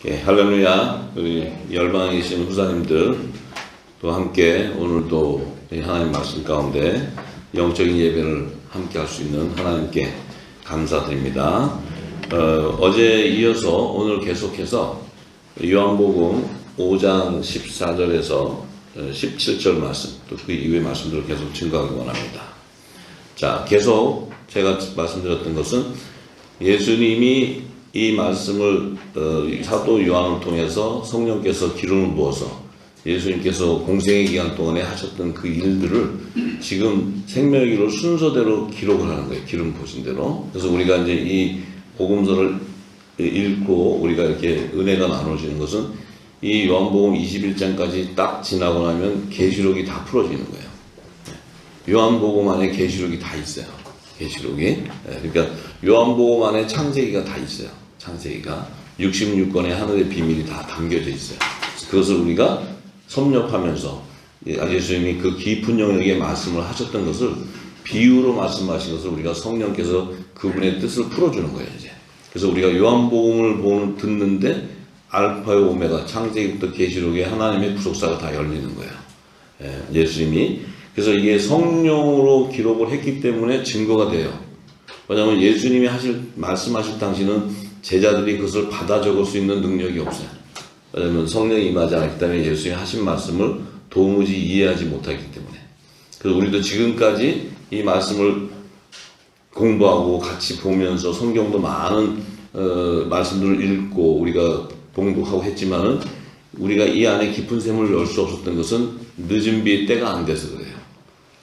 예, 할렐루야. 우리 열방에 계신 후사님들 또 함께 오늘도 하나님 말씀 가운데 영적인 예배를 함께 할 수 있는 하나님께 감사드립니다. 어제 이어서 오늘 계속해서 요한복음 5장 14절에서 17절 말씀 또 그 이후의 말씀들을 계속 증거하기 원합니다. 자, 계속 제가 말씀드렸던 것은 예수님이 이 말씀을 사도 요한을 통해서 성령께서 기름을 부어서 예수님께서 공생의 기간 동안에 하셨던 그 일들을 지금 생명의 길로 순서대로 기록을 하는 거예요. 기름 부으신 대로. 그래서 우리가 이제 이 복음서를 읽고 우리가 이렇게 은혜가 나눠지는 것은 이 요한복음 21장까지 딱 지나고 나면 계시록이 다 풀어지는 거예요. 요한복음 안에 계시록이 다 있어요. 계시록이. 그러니까 요한복음 안에 창세기가 다 있어요. 창세기가 66권의 하늘의 비밀이 다 담겨져 있어요. 그것을 우리가 섭렵하면서 예수님이 그 깊은 영역의 말씀을 하셨던 것을 비유로 말씀하신 것을 우리가 성령께서 그분의 뜻을 풀어주는 거예요. 이제. 그래서 우리가 요한복음을 듣는데 알파의 오메가 창세기부터 계시록의 하나님의 구속사가 다 열리는 거예요. 예수님이. 그래서 이게 성령으로 기록을 했기 때문에 증거가 돼요. 왜냐하면 예수님이 말씀하실 당시는 제자들이 그것을 받아 적을 수 있는 능력이 없어요. 왜냐하면 성령이 임하지 않았기 때문에 예수님이 하신 말씀을 도무지 이해하지 못하기 때문에. 그래서 우리도 지금까지 이 말씀을 공부하고 같이 보면서 성경도 많은 말씀들을 읽고 우리가 봉독하고 했지만은 우리가 이 안에 깊은 샘을 열 수 없었던 것은 늦은 비의 때가 안 돼서 그래요.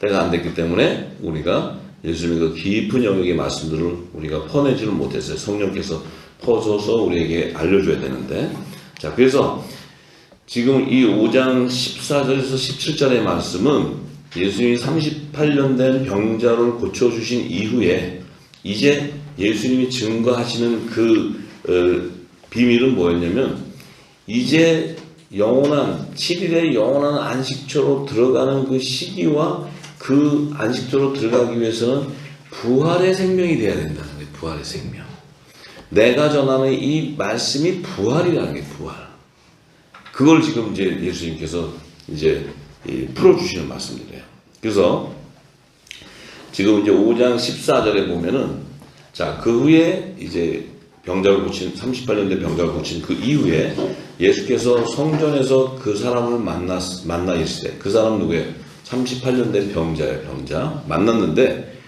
때가 안 됐기 때문에 우리가 예수님의 그 깊은 영역의 말씀들을 우리가 퍼내지를 못했어요. 성령께서 퍼줘서 우리에게 알려줘야 되는데. 자, 그래서 지금 이 5장 14절에서 17절의 말씀은 예수님이 38년 된 병자를 고쳐주신 이후에 이제 예수님이 증거하시는 그 비밀은 뭐였냐면 이제 영원한 7일의 영원한 안식처로 들어가는 그 시기와 그 안식처로 들어가기 위해서는 부활의 생명이 돼야 된다는 거예요. 부활의 생명. 내가 전하는 이 말씀이 부활이라는 게 부활. 그걸 지금 이제 예수님께서 이제 풀어주시는 말씀이래요. 그래서 지금 이제 5장 14절에 보면은 자, 그 후에 이제 병자를 고친 38년 된 병자를 고친 그 이후에 예수께서 성전에서 그 사람을 만나 있을 때 그 사람은 누구예요? 38년 된 병자예요. 병자 만났는데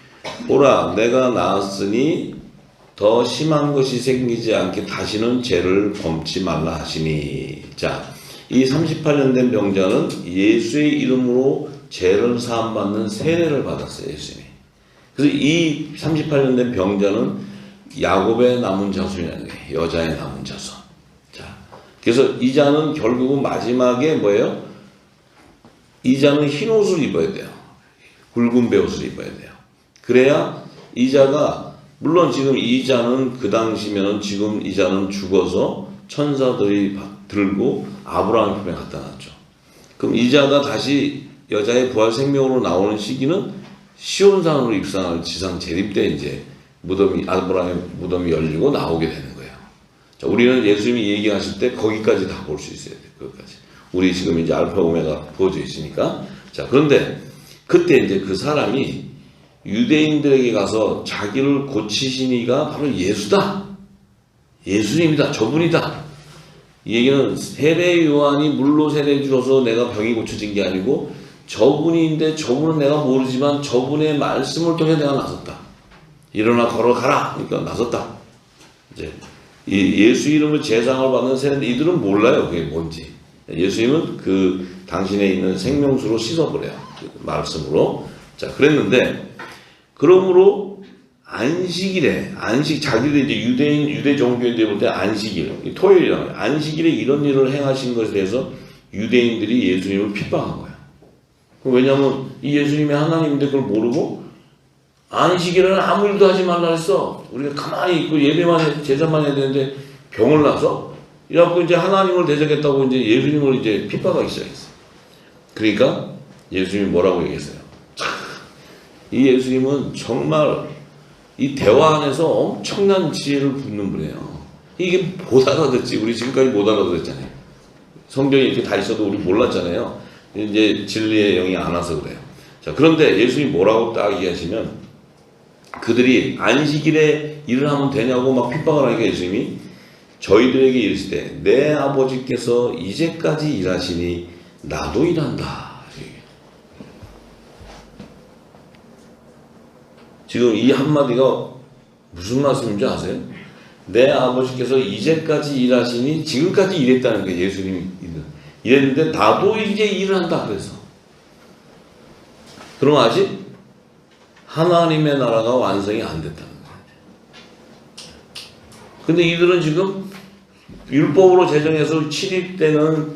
보라 내가 나았으니 더 심한 것이 생기지 않게 다시는 죄를 범치 말라 하시니. 자, 이 38년 된 병자는 예수의 이름으로 죄를 사함받는 세례를 받았어요. 예수님이. 그래서 이 38년 된 병자는 야곱의 남은 자손이라는 거예요. 여자의 남은 자손. 자, 그래서 이 자는 결국은 마지막에 뭐예요? 이 자는 흰 옷을 입어야 돼요. 굵은 베옷을 입어야 돼요. 그래야 이 자가 물론 지금 이 자는 그 당시면은 지금 이 자는 죽어서 천사들이 들고 아브라함의 품에 갖다 놨죠. 그럼 이 자가 다시 여자의 부활 생명으로 나오는 시기는 시온산으로 입산할 지상 재림 때 이제 아브라함의 무덤이 열리고 나오게 되는 거예요. 자, 우리는 예수님이 얘기하실 때 거기까지 다 볼 수 있어야 돼요. 거기까지. 우리 지금 이제 알파 오메가 부어져 있으니까. 자, 그런데 그때 이제 그 사람이 유대인들에게 가서 자기를 고치신 이가 바로 예수다. 예수님이다. 저분이다. 이 얘기는 세례 요한이 물로 세례 주어서 내가 병이 고쳐진 게 아니고 저분인데 저분은 내가 모르지만 저분의 말씀을 통해 내가 나섰다. 일어나 걸어가라. 그러니까 나섰다. 이제 이 예수 이름을 제상을 받는 세례인데 이들은 몰라요. 그게 뭔지. 예수님은 그 당신에 있는 생명수로 씻어버려요. 말씀으로. 자, 그랬는데 그러므로 안식일에 자기들 이제 유대 종교인들 볼 때 안식일, 토요일이라고 해요. 안식일에 이런 일을 행하신 것에 대해서 유대인들이 예수님을 핍박한 거예요. 왜냐하면 이 예수님이 하나님인데 그걸 모르고 안식일에는 아무 일도 하지 말라 했어. 우리가 가만히 있고 제사만 해야 되는데 병을 나서 이래갖고 이제 하나님을 대적했다고 이제 예수님을 이제 핍박하기 시작했어요. 그러니까 예수님이 뭐라고 얘기했어요? 이 예수님은 정말 이 대화 안에서 엄청난 지혜를 붓는 분이에요. 이게 못 알아듣지. 우리 지금까지 못 알아듣잖아요. 성경이 이렇게 다 있어도 우리 몰랐잖아요. 이제 진리의 영이 안 와서 그래요. 자, 그런데 예수님이 뭐라고 딱 얘기하시면, 그들이 안식일에 일을 하면 되냐고 막 핍박을 하니까 예수님이 저희들에게 이르시되 내 아버지께서 이제까지 일하시니 나도 일한다. 지금 이 한마디가 무슨 말씀인지 아세요? 내 아버지께서 이제까지 일하시니 지금까지 일했다는 거예요. 예수님이 일했는데 나도 이제 일을 한다 그래서. 그럼 아직 하나님의 나라가 완성이 안 됐다는 거예요. 근데 이들은 지금 율법으로 제정해서 7일 때는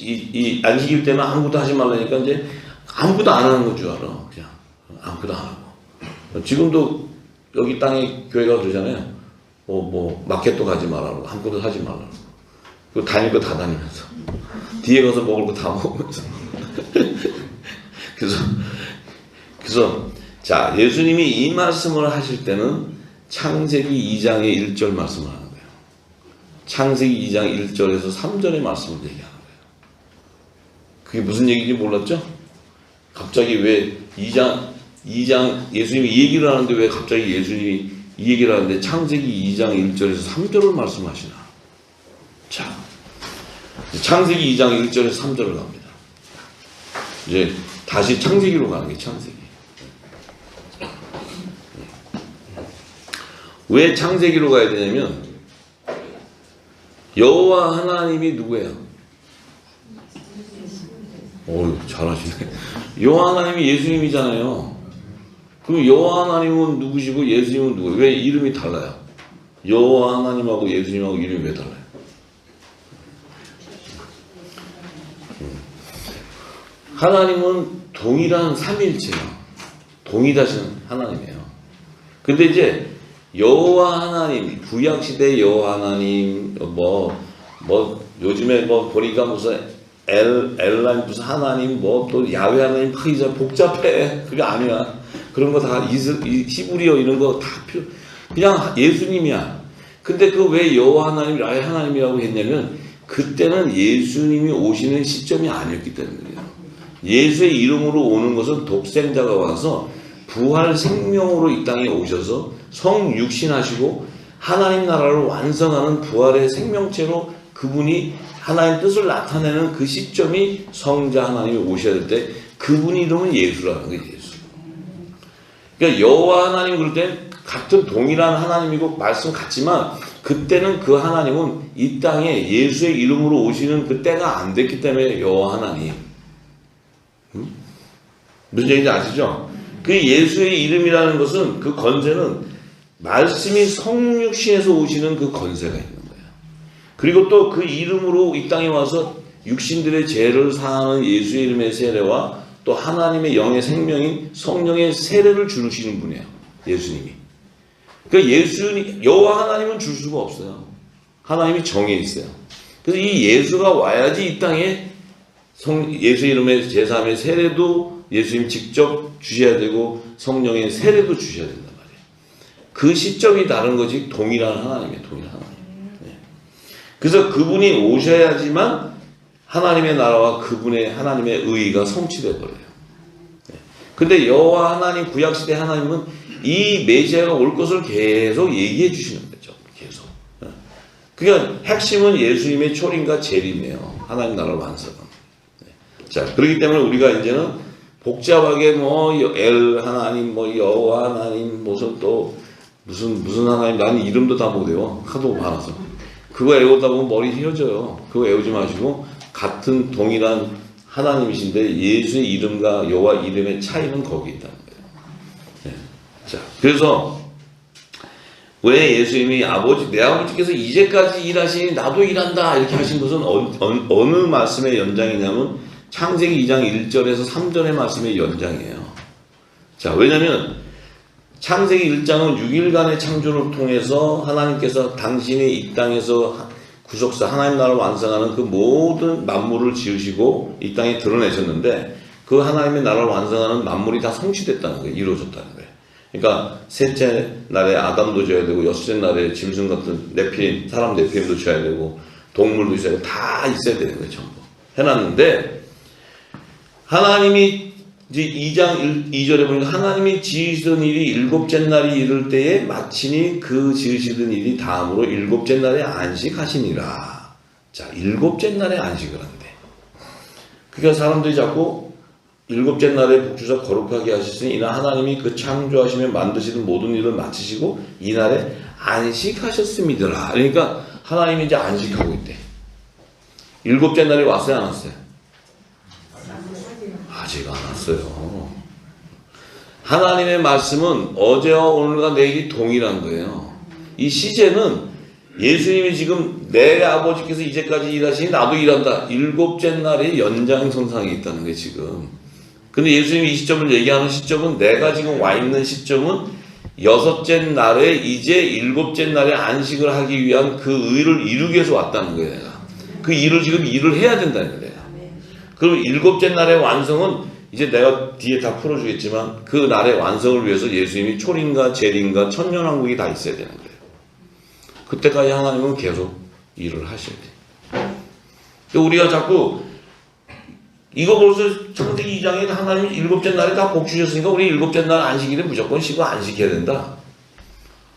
이 안식일 때는 아무것도 하지 말라니까 이제 아무것도 안 하는 건 줄 알아. 그냥 아무것도 안 하고. 지금도 여기 땅에 교회가 그러잖아요. 뭐 마켓도 가지 말라고, 아무것도 하지 말라고. 그 다닐 거 다 다니면서 뒤에 가서 먹을 거 다 먹으면서. 그래서 자, 예수님이 이 말씀을 하실 때는 창세기 2장의 1절 말씀을 하는 거예요. 창세기 2장 1절에서 3절의 말씀을 얘기하는 거예요. 그게 무슨 얘기인지 몰랐죠? 갑자기 왜 2장 예수님이 이 얘기를 하는데 왜 갑자기 예수님이 이 얘기를 하는데 창세기 2장 1절에서 3절을 말씀하시나? 자, 창세기 2장 1절에서 3절을 갑니다. 이제 다시 창세기로 가는 게 창세기. 왜 창세기로 가야 되냐면 여호와 하나님이 누구예요? 잘하시네. 여호와 하나님이 예수님이잖아요. 그럼 여호와 하나님은 누구시고 예수님은 누구예요? 왜 이름이 달라요? 여호와 하나님하고 예수님하고 이름이 왜 달라요? 하나님은 동일한 삼위일체예요. 동일하신 하나님이에요. 근데 이제 여호와 하나님, 구약시대 여호와 하나님, 요즘에 보니까 무슨 엘란 무슨 하나님, 또 야훼 하나님, 이제 복잡해. 그게 아니야. 그런 거 다 히브리어 이런 거 다 그냥 예수님이야. 근데 그 왜 여호와 하나님, 야훼 하나님이라고 했냐면 그때는 예수님이 오시는 시점이 아니었기 때문이에요. 예수의 이름으로 오는 것은 독생자가 와서 부활 생명으로 이 땅에 오셔서 성육신하시고 하나님 나라를 완성하는 부활의 생명체로 그분이 하나님 뜻을 나타내는 그 시점이 성자 하나님이 오셔야 될 때 그분 이름은 예수라는 거예요. 예수. 그러니까 여호와 하나님 그럴 때 같은 동일한 하나님이고 말씀 같지만 그때는 그 하나님은 이 땅에 예수의 이름으로 오시는 그 때가 안 됐기 때문에 여호와 하나님. 무슨 얘기인지 아시죠? 그 예수의 이름이라는 것은 그 건세는 말씀이 성육신에서 오시는 그 건세가 있는 거예요. 그리고 또 그 이름으로 이 땅에 와서 육신들의 죄를 사하는 예수의 이름의 세례와 또 하나님의 영의 생명인 성령의 세례를 주시는 분이에요. 예수님이. 그러니까 여호와 하나님은 줄 수가 없어요. 하나님이 정해 있어요. 그래서 이 예수가 와야지 이 땅에 예수의 이름의 제3의 세례도 예수님 직접 주셔야 되고 성령의 세례도 주셔야 된단 말이에요. 그 시점이 다른 거지 동일한 하나님이에요. 동일한 하나님. 네. 그래서 그분이 오셔야지만 하나님의 나라와 그분의 하나님의 의의가 성취돼 버려요. 네. 근데 여호와 하나님 구약시대 하나님은 이 메시아가 올 것을 계속 얘기해 주시는 거죠. 계속. 네. 그러니까 핵심은 예수님의 초림과 재림이에요. 하나님 나라를 완성은. 네. 자, 그렇기 때문에 우리가 이제는 복잡하게 엘 하나님, 여호와 하나님, 무슨 하나님, 나는 이름도 다 못 외워. 하도 많아서. 그거 외우다 보면 머리 휘어져요. 그거 외우지 마시고 같은 동일한 하나님이신데 예수의 이름과 여호와 이름의 차이는 거기 있다는 거예요. 네. 자, 그래서 왜 예수님이 내 아버지께서 이제까지 일하시니 나도 일한다 이렇게 하신 것은 어느 말씀의 연장이냐면 창세기 2장 1절에서 3절의 말씀의 연장이에요. 자, 왜냐면 창세기 1장은 6일간의 창조를 통해서 하나님께서 당신이 이 땅에서 구속사 하나님 나라를 완성하는 그 모든 만물을 지으시고 이 땅에 드러내셨는데 그 하나님의 나라를 완성하는 만물이 다 성취됐다는 거예요. 이루어졌다는 거예요. 그러니까 셋째 날에 아담도 줘야 되고 여섯째 날에 짐승 같은 네피림, 사람 네피림도 줘야 되고 동물도 있어야 되고 다 있어야 되는 거예요. 전부 해놨는데 하나님이 이제 2장 2절에 보니까 하나님이 지으시던 일이 일곱째 날이 이를 때에 마치니 그 지으시던 일이 다음으로 일곱째 날에 안식하시니라. 자, 일곱째 날에 안식을 한대. 그러니까 사람들이 자꾸 일곱째 날에 복주사 거룩하게 하셨으니 이날 하나님이 그 창조하시며 만드시는 모든 일을 마치시고 이날에 안식하셨습니다. 그러니까 하나님이 이제 안식하고 있대. 일곱째 날이 왔어요, 안 왔어요? 아직 안 왔어요. 하나님의 말씀은 어제와 오늘과 내일이 동일한 거예요. 이 시제는 예수님이 지금 내 아버지께서 이제까지 일하시니 나도 일한다. 일곱째 날의 연장선상에 있다는 거예요, 지금. 근데 예수님이 이 시점을 얘기하는 시점은 내가 지금 와 있는 시점은 여섯째 날에 이제 일곱째 날에 안식을 하기 위한 그 의를 이루기 위해서 왔다는 거예요, 내가. 그 일을 지금 일을 해야 된다는 거예요. 그럼 일곱째 날의 완성은 이제 내가 뒤에 다 풀어주겠지만 그 날의 완성을 위해서 예수님이 초림과 재림과 천년왕국이 다 있어야 되는 거예요. 그때까지 하나님은 계속 일을 하셔야 돼요. 우리가 자꾸 이거 벌써 창세기 2장에 하나님이 일곱째 날에 다 복 주셨으니까 우리 일곱째 날 안식일에 무조건 쉬고 안식해야 된다.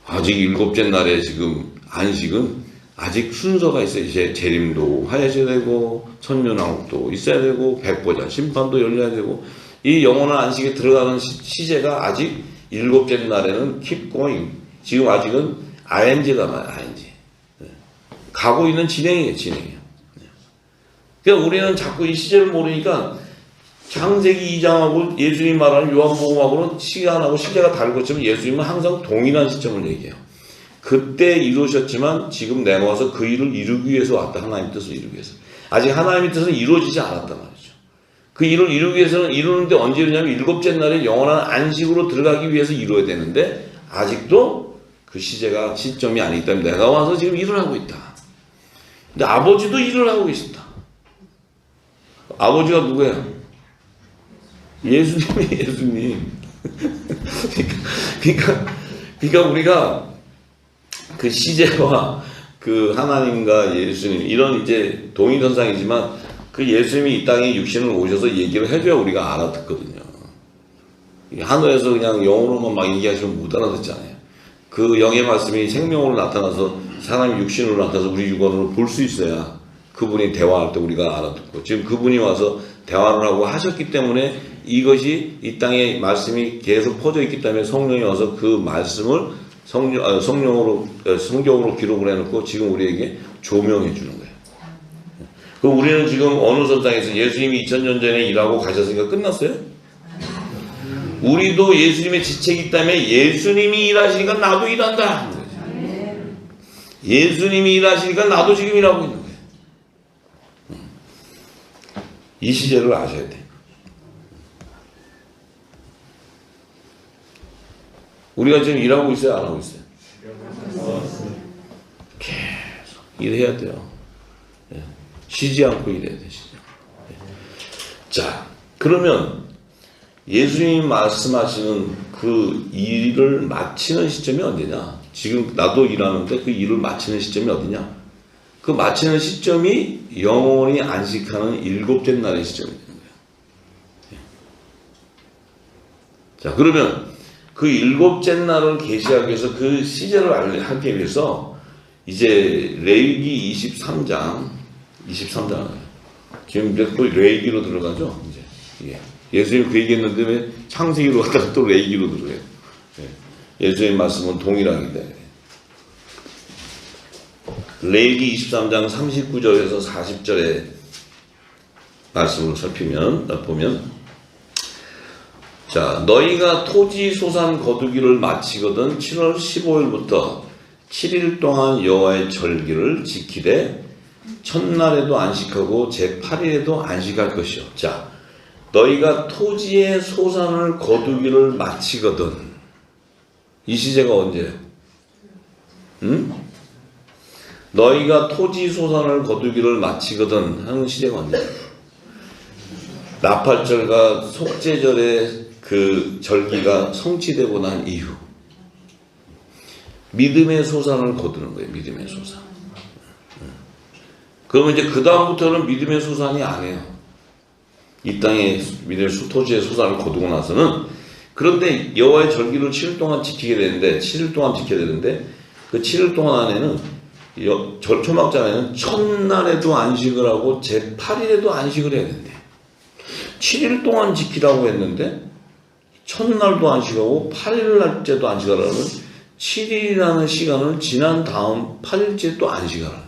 아직 일곱째 날에 지금 안식은 아직 순서가 있어요. 이제 재림도 하셔야 되고 천년왕국도 있어야 되고 백보자 심판도 열려야 되고 이 영원한 안식에 들어가는 시제가 아직 일곱째 날에는 keep going. 지금 아직은 ing가 나와요. ing. 가고 있는 진행이에요. 진행이에요. 그러니까 우리는 자꾸 이 시제를 모르니까 창세기 2장하고 예수님 말하는 요한복음하고는 시간하고 시제가 다른 것처럼 예수님은 항상 동일한 시점을 얘기해요. 그때 이루셨지만 지금 내가 와서 그 일을 이루기 위해서 왔다. 하나님의 뜻을 이루기 위해서. 아직 하나님의 뜻은 이루어지지 않았단 말이죠. 그 일을 이루기 위해서는 이루는데 언제 이루냐면 일곱째 날에 영원한 안식으로 들어가기 위해서 이루어야 되는데 아직도 그 시제가 시점이 아니기 때문에 내가 와서 지금 일을 하고 있다. 근데 아버지도 일을 하고 계신다. 아버지가 누구야? 예수님. 그러니까 우리가 그 시제와 그 하나님과 예수님 이런 이제 동일선상이지만 그 예수님이 이 땅에 육신을 오셔서 얘기를 해줘야 우리가 알아듣거든요. 하늘에서 그냥 영어로만 막 얘기하시면 못 알아듣잖아요. 그 영의 말씀이 생명으로 나타나서 사람이 육신으로 나타나서 우리 육안으로 볼 수 있어야 그분이 대화할 때 우리가 알아듣고 지금 그분이 와서 대화를 하고 하셨기 때문에 이것이 이 땅에 말씀이 계속 퍼져 있기 때문에 성령이 와서 그 말씀을 성경으로 기록을 해놓고 지금 우리에게 조명해 주는 거예요. 그럼 우리는 지금 어느 선상에서 예수님이 2000년 전에 일하고 가셨으니까 끝났어요? 우리도 예수님의 지체이기 때문에 예수님이 일하시니까 나도 일한다. 예수님이 일하시니까 나도 지금 일하고 있는 거예요. 이 시제를 아셔야 돼. 우리가 지금 일하고 있어요? 안 하고 있어요? 계속 일해야 돼요. 쉬지 않고 일해야 돼. 쉬지 않고. 자, 그러면 예수님이 말씀하시는 그 일을 마치는 시점이 언제냐? 지금 나도 일하는데 그 일을 마치는 시점이 어디냐? 그 마치는 시점이 영원히 안식하는 일곱째 날의 시점이 되는 거예요. 자, 그러면 그 일곱째 날을 계시하기 위해서 그 시제를 하기 위해서 이제 레위기 23장 지금 이제 또 레위기로 들어가죠. 이제 예수님 그 얘기했는데 왜 창세기로 갔다가 또 레위기로 들어가요. 예수님 말씀은 동일하기 때문에. 레위기 23장 39절에서 40절의 말씀을 보면 자, 너희가 토지 소산 거두기를 마치거든 7월 15일부터 7일 동안 여호와의 절기를 지키되 첫날에도 안식하고 제8일에도 안식할 것이요. 자, 너희가 토지의 소산을 거두기를 마치거든. 이 시제가 언제예요? 너희가 토지 소산을 거두기를 마치거든 하는 시제가 언제예요? 나팔절과 속죄절의 그 절기가 성취되고 난 이후 믿음의 소산을 거두는 거예요. 믿음의 소산. 그러면 이제 그 다음부터는 믿음의 소산이 아니에요. 이 땅에 믿음의 토지의 소산을 거두고 나서는, 그런데 여호와의 절기를 7일 동안 지키게 되는데, 7일 동안 지켜야 되는데, 그 7일 동안 안에는 초막절에는 첫날에도 안식을 하고 제8일에도 안식을 해야 된대. 7일 동안 지키라고 했는데 첫날도 안식하고 8일날째도 안식하라는, 7일이라는 시간을 지난 다음 8일째 또 안식하라는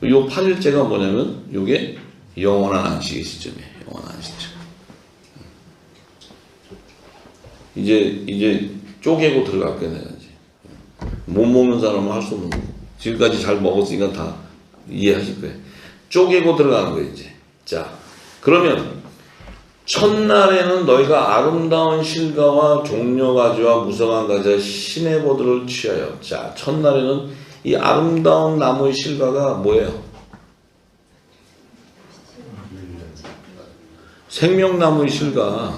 거예요. 요 8일째가 뭐냐면 요게 영원한 안식의 시점이에요. 영원한 안식점. 이제 쪼개고 들어갈 거야, 내가 이제. 못 먹는 사람은 할 수 없는 거고. 지금까지 잘 먹었으니까 다 이해하실 거예요. 쪼개고 들어가는 거예요, 이제. 자, 그러면 첫날에는 너희가 아름다운 실과와 종려가지와 무성한 가지와 시내보드를 취하여. 자, 첫날에는 이 아름다운 나무의 실과가 뭐예요? 생명나무의 실과.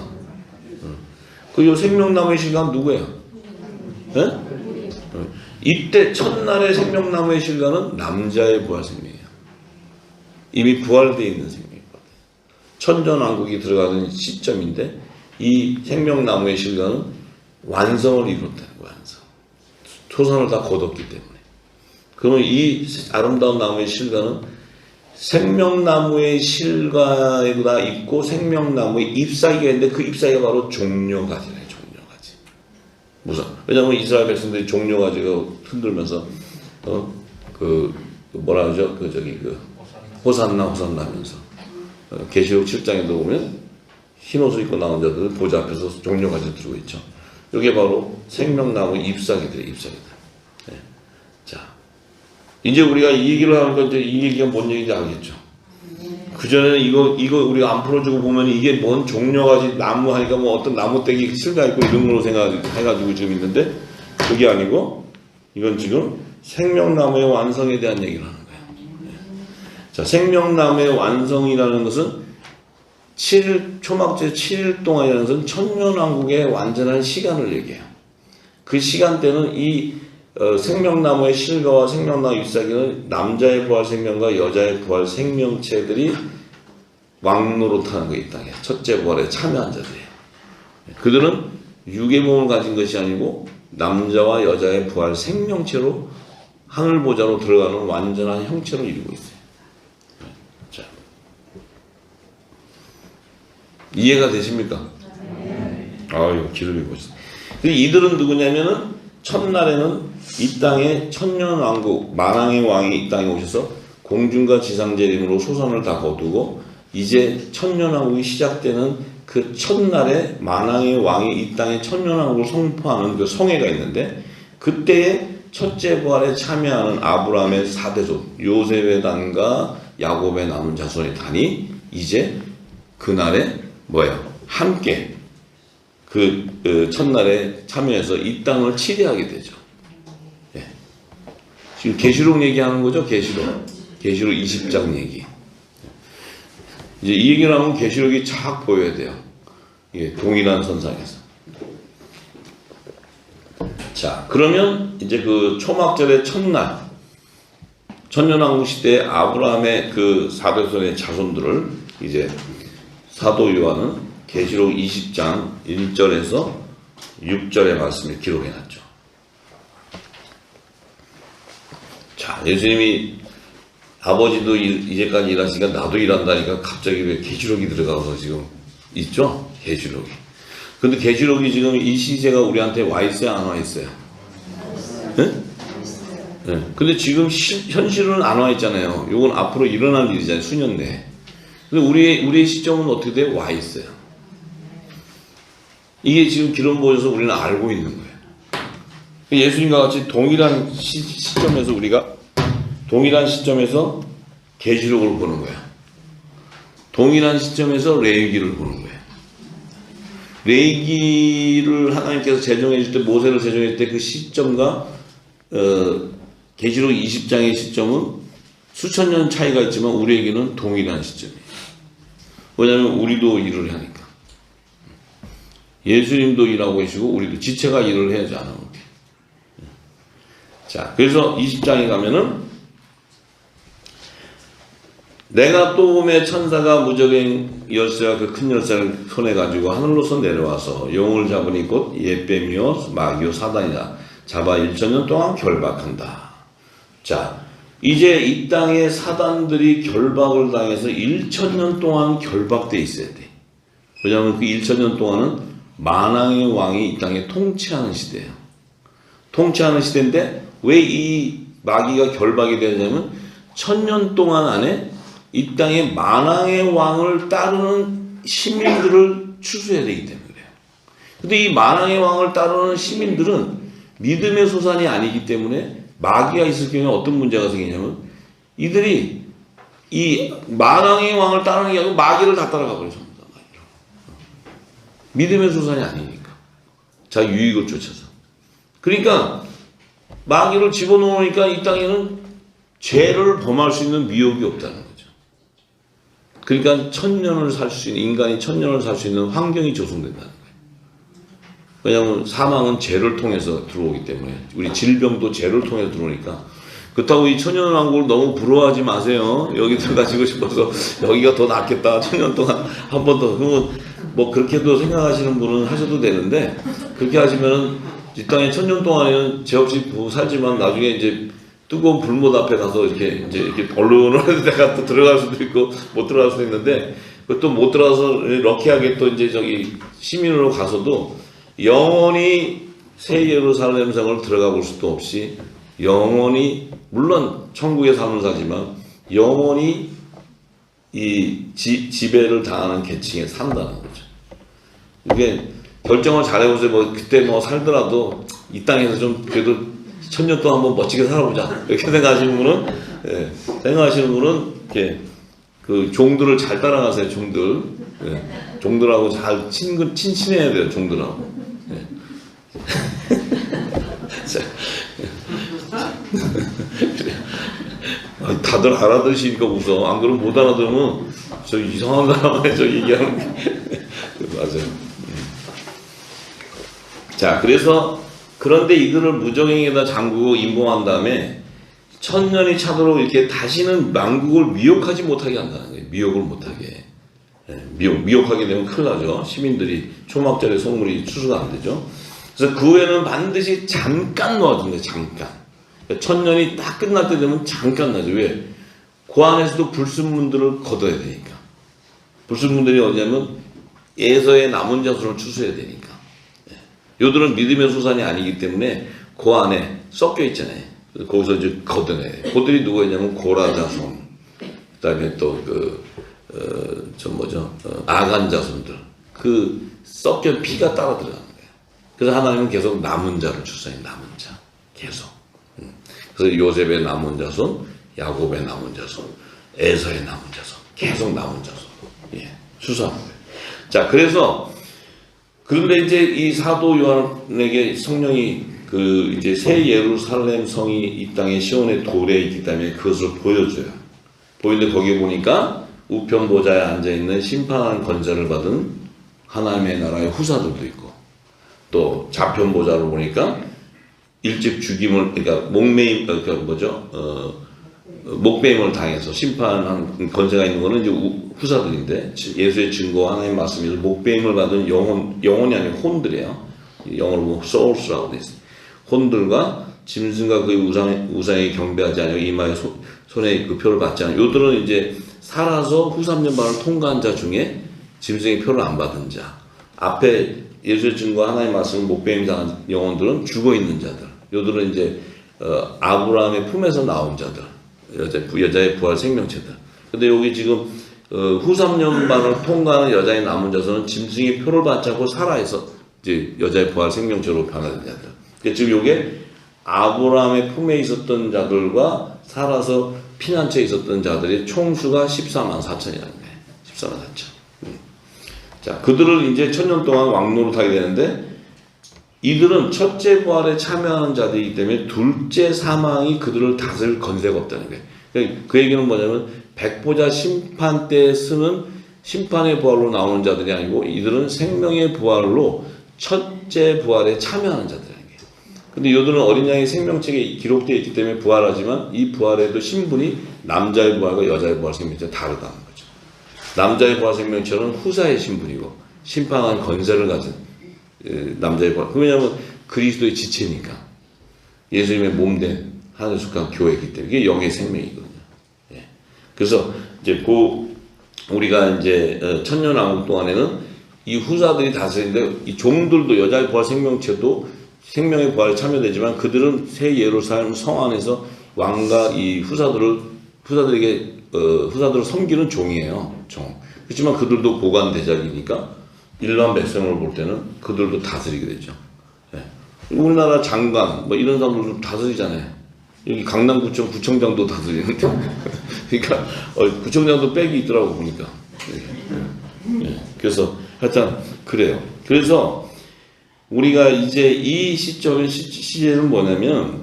그 생명나무의 실과는 누구예요? 네? 이때 첫날의 생명나무의 실과는 남자의 부활 생명이에요. 이미 부활되어 있는 생명이거든요. 천전왕국이 들어가는 시점인데 이 생명나무의 실과는 완성을 이뤘다는 거예요. 완성. 초선을 다 거뒀기 때문에. 그러면 이 아름다운 나무의 실과는 생명나무의 실과가 있고 생명나무의 잎사귀가 있는데 그 잎사귀가 바로 종려가지래요. 종려가지. 무슨? 왜냐하면 이스라엘 백성들이 종려가지가 흔들면서 뭐라 그러죠? 호산나 하면서 계시록 7장에도 보면 흰 옷을 입고 나온 자들 보좌 앞에서 종려가지 들고 있죠. 이게 바로 생명나무의 잎사귀들이에요. 잎사귀들. 네. 자, 이제 우리가 이 얘기를 하니까 이제 이 얘기가 뭔 얘기인지 알겠죠. 그전에는 이거 우리가 안 풀어주고 보면 이게 뭔 종려가지 나무 하니까 뭐 어떤 나무떼기 실가 있고 이런 걸로 생각해가지고 지금 있는데, 그게 아니고 이건 지금 생명나무의 완성에 대한 얘기를 하는 거예요. 네. 자, 생명나무의 완성이라는 것은 초막제 7일 동안이라는 것은 천년왕국의 완전한 시간을 얘기해요. 그 시간대는 이 생명나무의 실과와 생명나무 잎사귀는 남자의 부활 생명과 여자의 부활 생명체들이 왕노릇하는 거예요. 이 땅에 첫째 부활에 참여한 자들이에요. 그들은 육의 몸을 가진 것이 아니고 남자와 여자의 부활 생명체로 하늘 보좌로 들어가는 완전한 형체로 이루고 있어요. 자, 이해가 되십니까? 아유, 기름이 보시죠. 이들은 누구냐면은 첫날에는 이 땅에 천년왕국 만왕의 왕이 이 땅에 오셔서 공중과 지상재림으로 소선을 다 거두고, 이제 천년왕국이 시작되는 그 첫날에 만왕의 왕이 이 땅에 천년왕국을 선포하는 그 성회가 있는데, 그때에 첫째 부활에 참여하는 아브라함의 4대족 요셉의 단과 야곱의 남은 자손의 단이 이제 그날에 뭐예요? 함께 그 첫날에 참여해서 이 땅을 치리하게 되죠. 예. 지금 계시록 얘기하는 거죠. 계시록 20장 얘기. 이제 이 얘기를 하면 계시록이 착 보여야 돼요. 예, 동일한 선상에서. 자, 그러면 이제 그 초막절의 첫날, 천년왕국 시대에 아브라함의 그 4대손의 자손들을 이제 사도 요한은 계시록 20장 1절에서 6절의 말씀을 기록해놨죠. 자, 예수님이 아버지도 이제까지 일하시니까 나도 일한다니까 갑자기 왜 계시록이 들어가서 지금 있죠? 계시록이. 근데 계시록이 지금 이 시제가 우리한테 와 있어요? 안 와 있어요? 네? 네. 근데 지금 현실은 안 와 있잖아요. 이건 앞으로 일어날 일이잖아요. 수년 내에. 근데 우리의 시점은 어떻게 돼요? 와 있어요. 이게 지금 기름 부어져서 우리는 알고 있는 거예요. 예수님과 같이 동일한 시점에서 동일한 시점에서 계시록을 보는 거야. 동일한 시점에서 레위기를 보는 거예요. 레위기를 하나님께서 제정해 줄 때, 모세를 제정해 줄 때 그 시점과 계시록 20장의 시점은 수천 년 차이가 있지만 우리에게는 동일한 시점이에요. 왜냐하면 우리도 일을 하니까. 예수님도 일하고 계시고 우리도 지체가 일을 해야지 않으면 어떻게. 자, 그래서 20장에 가면은 내가 또 보매 천사가 무적행 열쇠와 그 큰 열쇠를 손에 가지고 하늘로서 내려와서 영을 잡으니 곧 옛뱀이요 마귀요 사단이다. 잡아 1000년 동안 결박한다. 자, 이제 이 땅에 사단들이 결박을 당해서 1000년 동안 결박돼 있어야 돼. 왜냐하면 그 1000년 동안은 만왕의 왕이 이 땅에 통치하는 시대예요. 통치하는 시대인데 왜 이 마귀가 결박이 되냐면 1000년 동안 안에 이 땅에 만왕의 왕을 따르는 시민들을 추수해야 되기 때문에 그래요. 근데 이 만왕의 왕을 따르는 시민들은 믿음의 소산이 아니기 때문에 마귀가 있을 경우에 어떤 문제가 생기냐면 이들이 이 만왕의 왕을 따르는 게 아니고 마귀를 다 따라가 버려요. 믿음의 소산이 아니니까. 자기 유익을 쫓아서. 그러니까 마귀를 집어넣으니까 이 땅에는 죄를 범할 수 있는 미혹이 없다는 거죠. 그러니까 1000년을 살 수 있는, 인간이 1000년을 살 수 있는 환경이 조성된다는 거예요. 왜냐하면 사망은 죄를 통해서 들어오기 때문에, 우리 질병도 죄를 통해서 들어오니까. 그렇다고 이 천년왕국을 너무 부러워하지 마세요. 여기 들어가시고 싶어서 여기가 더 낫겠다. 1000년 동안 한 번 더. 그러면 뭐 그렇게도 생각하시는 분은 하셔도 되는데, 그렇게 하시면은 이 땅에 1000년 동안에는 죄 없이 살지만 나중에 이제 뜨거운 불못 앞에 가서 이렇게 언론을 내가 또 들어갈 수도 있고 못 들어갈 수도 있는데, 또 못 들어가서 럭키하게 또 이제 저기 시민으로 가서도 영원히 새 예루살렘 성을 들어가 볼 수도 없이 영원히, 물론 천국에 사는 사지만 영원히 이 지배를 당하는 계층에 산다는 거죠. 이게 결정을 잘해보세요. 뭐 그때 뭐 살더라도 이 땅에서 좀 그래도 1000년 동안 한번 멋지게 살아보자. 이렇게 생각하시는 분은, 예, 생각하시는 분은 이렇게 그 종들을 잘 따라가세요. 종들, 예, 종들하고 잘 친해야 돼요. 종들하고. 예. 다들 알아들으시니까 웃어. 안 그러면 못 알아들으면 저 이상한 사람한테 저 얘기하는 게 맞아요. 자, 그래서 그런데 이들을 무적행에다 잠그고 임봉한 다음에 1000년이 차도록 이렇게 다시는 만국을 미혹하지 못하게 한다는 거예요. 미혹을 못하게. 미혹하게 되면 큰일 나죠. 시민들이 초막절에 소물이 추수가 안 되죠. 그래서 그 후에는 반드시 잠깐 놓아준 거예요. 잠깐. 1000년이 딱 끝날 때 되면 잠깐 나죠. 왜? 그 안에서도 불순문들을 거둬야 되니까. 불순문들이 어디냐면 에서의 남은 자손을 추수해야 되니까. 요들은 믿음의 소산이 아니기 때문에 그 안에 섞여 있잖아요. 거기서 이제 걷어내요. 그들이 누구였냐면 고라 자손, 그다음에 또 아간 자손들, 그 섞여 피가 따라 들어가는 거예요. 그래서 하나님은 계속 남은 자를 추수해요. 남은 자, 계속. 그래서 요셉의 남은 자손, 야곱의 남은 자손, 에서의 남은 자손, 계속 남은 자손, 예, 추수하는 거예요. 자, 그런데 이제 이 사도 요한에게 성령이 그 이제 새 예루살렘 성이 이 땅에 시온의 돌에 있기 때문에 그것을 보여줘요. 보이는데 거기에 보니까 우편 보좌에 앉아 있는 심판하는 권세를 받은 하나님의 나라의 후사들도 있고, 또 좌편 보좌를 보니까 일찍 죽임을, 그러니까 목배임을 당해서 심판하는 권세가 있는 거는 이제 후사들인데, 예수의 증거 하나님 말씀에서 목배임을 받은 영혼이 아니라 혼들이에요. 영어로 보면 souls라고 돼 있어요. 혼들과 짐승과 그 우상에 경배하지 않고 이마에 손에 그 표를 받지 않고, 요들은 이제 살아서 후 3년반을 통과한 자 중에 짐승의 표를 안 받은 자, 앞에 예수의 증거 하나님 말씀 목배임 당한 영혼들은 죽어 있는 자들, 요들은 이제 아브라함의 품에서 나온 자들, 여자의 부활 생명체들. 근데 여기 지금 후 3년반을 통과하는 여자의 남은 자손은 짐승의 표를 받지 않고 살아있어 이제 여자의 부활 생명체로 변화된 자들. 그러니까 지금 요게 아브라함의 품에 있었던 자들과 살아서 피난처에 있었던 자들의 총수가 14만 4천이라는 거예요. 14만 4천. 자, 그들을 이제 1000년 동안 왕노릇 하게 되는데, 이들은 첫째 부활에 참여하는 자들이기 때문에 둘째 사망이 그들을 다스릴 건세가 없다는 거예요. 그러니까 그 얘기는 뭐냐면 백보자 심판 때 쓰는 심판의 부활로 나오는 자들이 아니고, 이들은 생명의 부활로 첫째 부활에 참여하는 자들에게. 근데 요들은 어린 양의 생명책에 기록되어 있기 때문에 부활하지만 이 부활에도 신분이 남자의 부활과 여자의 부활 생명체가 다르다는 거죠. 남자의 부활 생명체는 후사의 신분이고 심판한 권세를 가진 남자의 부활. 왜냐하면 그리스도의 지체니까 예수님의 몸된 하늘에 속한 교회이기 때문에 이게 영의 생명이거든요. 예. 그래서 이제 우리가 이제 천년왕국 동안에는 이 후사들이 다스리는데 이 종들도 여자의 부활 생명체도 생명의 부활에 참여되지만 그들은 새 예루살렘 성 안에서 왕과 이 후사들에게 후사들을 섬기는 종이에요. 종. 그렇지만 그들도 고관 대작이니까 일반 백성을 볼 때는 그들도 다스리게 되죠. 예. 우리나라 장관 뭐 이런 사람들도 다스리잖아요. 여기 강남구청 구청장도 다스리는데 그러니까 구청장도 백이 있더라고 보니까. 예. 그래서 하여튼 그래요. 그래서 우리가 이제 이 시제는 뭐냐면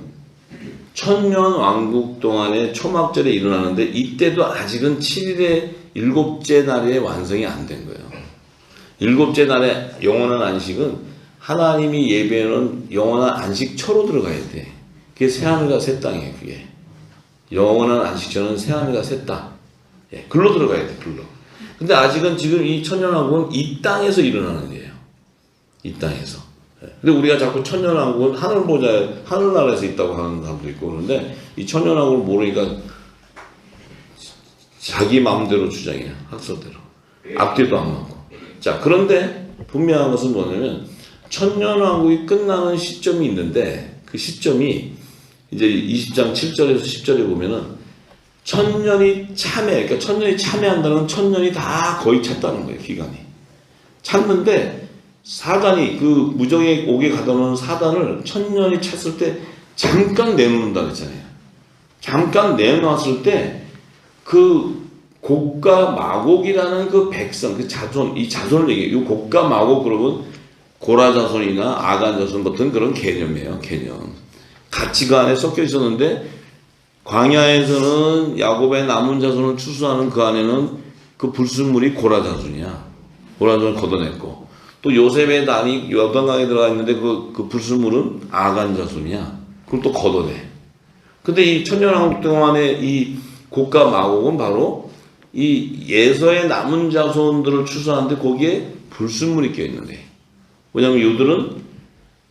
천년 왕국 동안에 초막절에 일어나는데 이때도 아직은 7일의 일곱째 날에 완성이 안 된 거예요. 일곱째 날에 영원한 안식은 하나님이 예배하는 영원한 안식처로 들어가야 돼. 그게 새하늘과 새 땅이에요. 그게 영원한 안식처는 새하늘과 새 땅. 예, 글로 들어가야 돼. 글로. 근데 아직은 지금 이 천년왕국은 이 땅에서 일어나는 거예요. 이 땅에서. 근데 우리가 자꾸 천년왕국은 하늘나라에서 있다고 하는 사람도 있고 그러는데 이 천년왕국을 모르니까 자기 마음대로 주장해요. 학설대로. 앞뒤도 안 맞고. 자, 그런데 분명한 것은 뭐냐면 천년왕국이 끝나는 시점이 있는데 그 시점이 이제 20장 7절에서 10절에 보면은 천년이 그러니까 천년이 참여한다는 천년이 다 거의 찼다는 거예요. 기간이. 찼는데 사단이 그 무정의 옥에 가다 놓은 사단을 천년이 찼을 때 잠깐 내놓는다 그랬잖아요. 잠깐 내놓았을 때 그 곡과 마곡이라는 그 백성, 그 자손, 이 자손을 얘기해요. 이 곡과 마곡 그러면 고라 자손이나 아간 자손 같은 그런 개념이에요. 개념. 같이 그 안에 섞여 있었는데 광야에서는 야곱의 남은 자손을 추수하는 그 안에는 그 불순물이 고라 자손이야. 고라 자손을 걷어냈고 또 요셉의 난이 요단강에 들어가 있는데 그 불순물은 아간 자손이야. 그걸 또 걷어내. 근데 이 천년왕국 동안에 이 곡과 마곡은 바로 이 예서의 남은 자손들을 추수하는데 거기에 불순물이 껴있는 거예요. 왜냐하면 요들은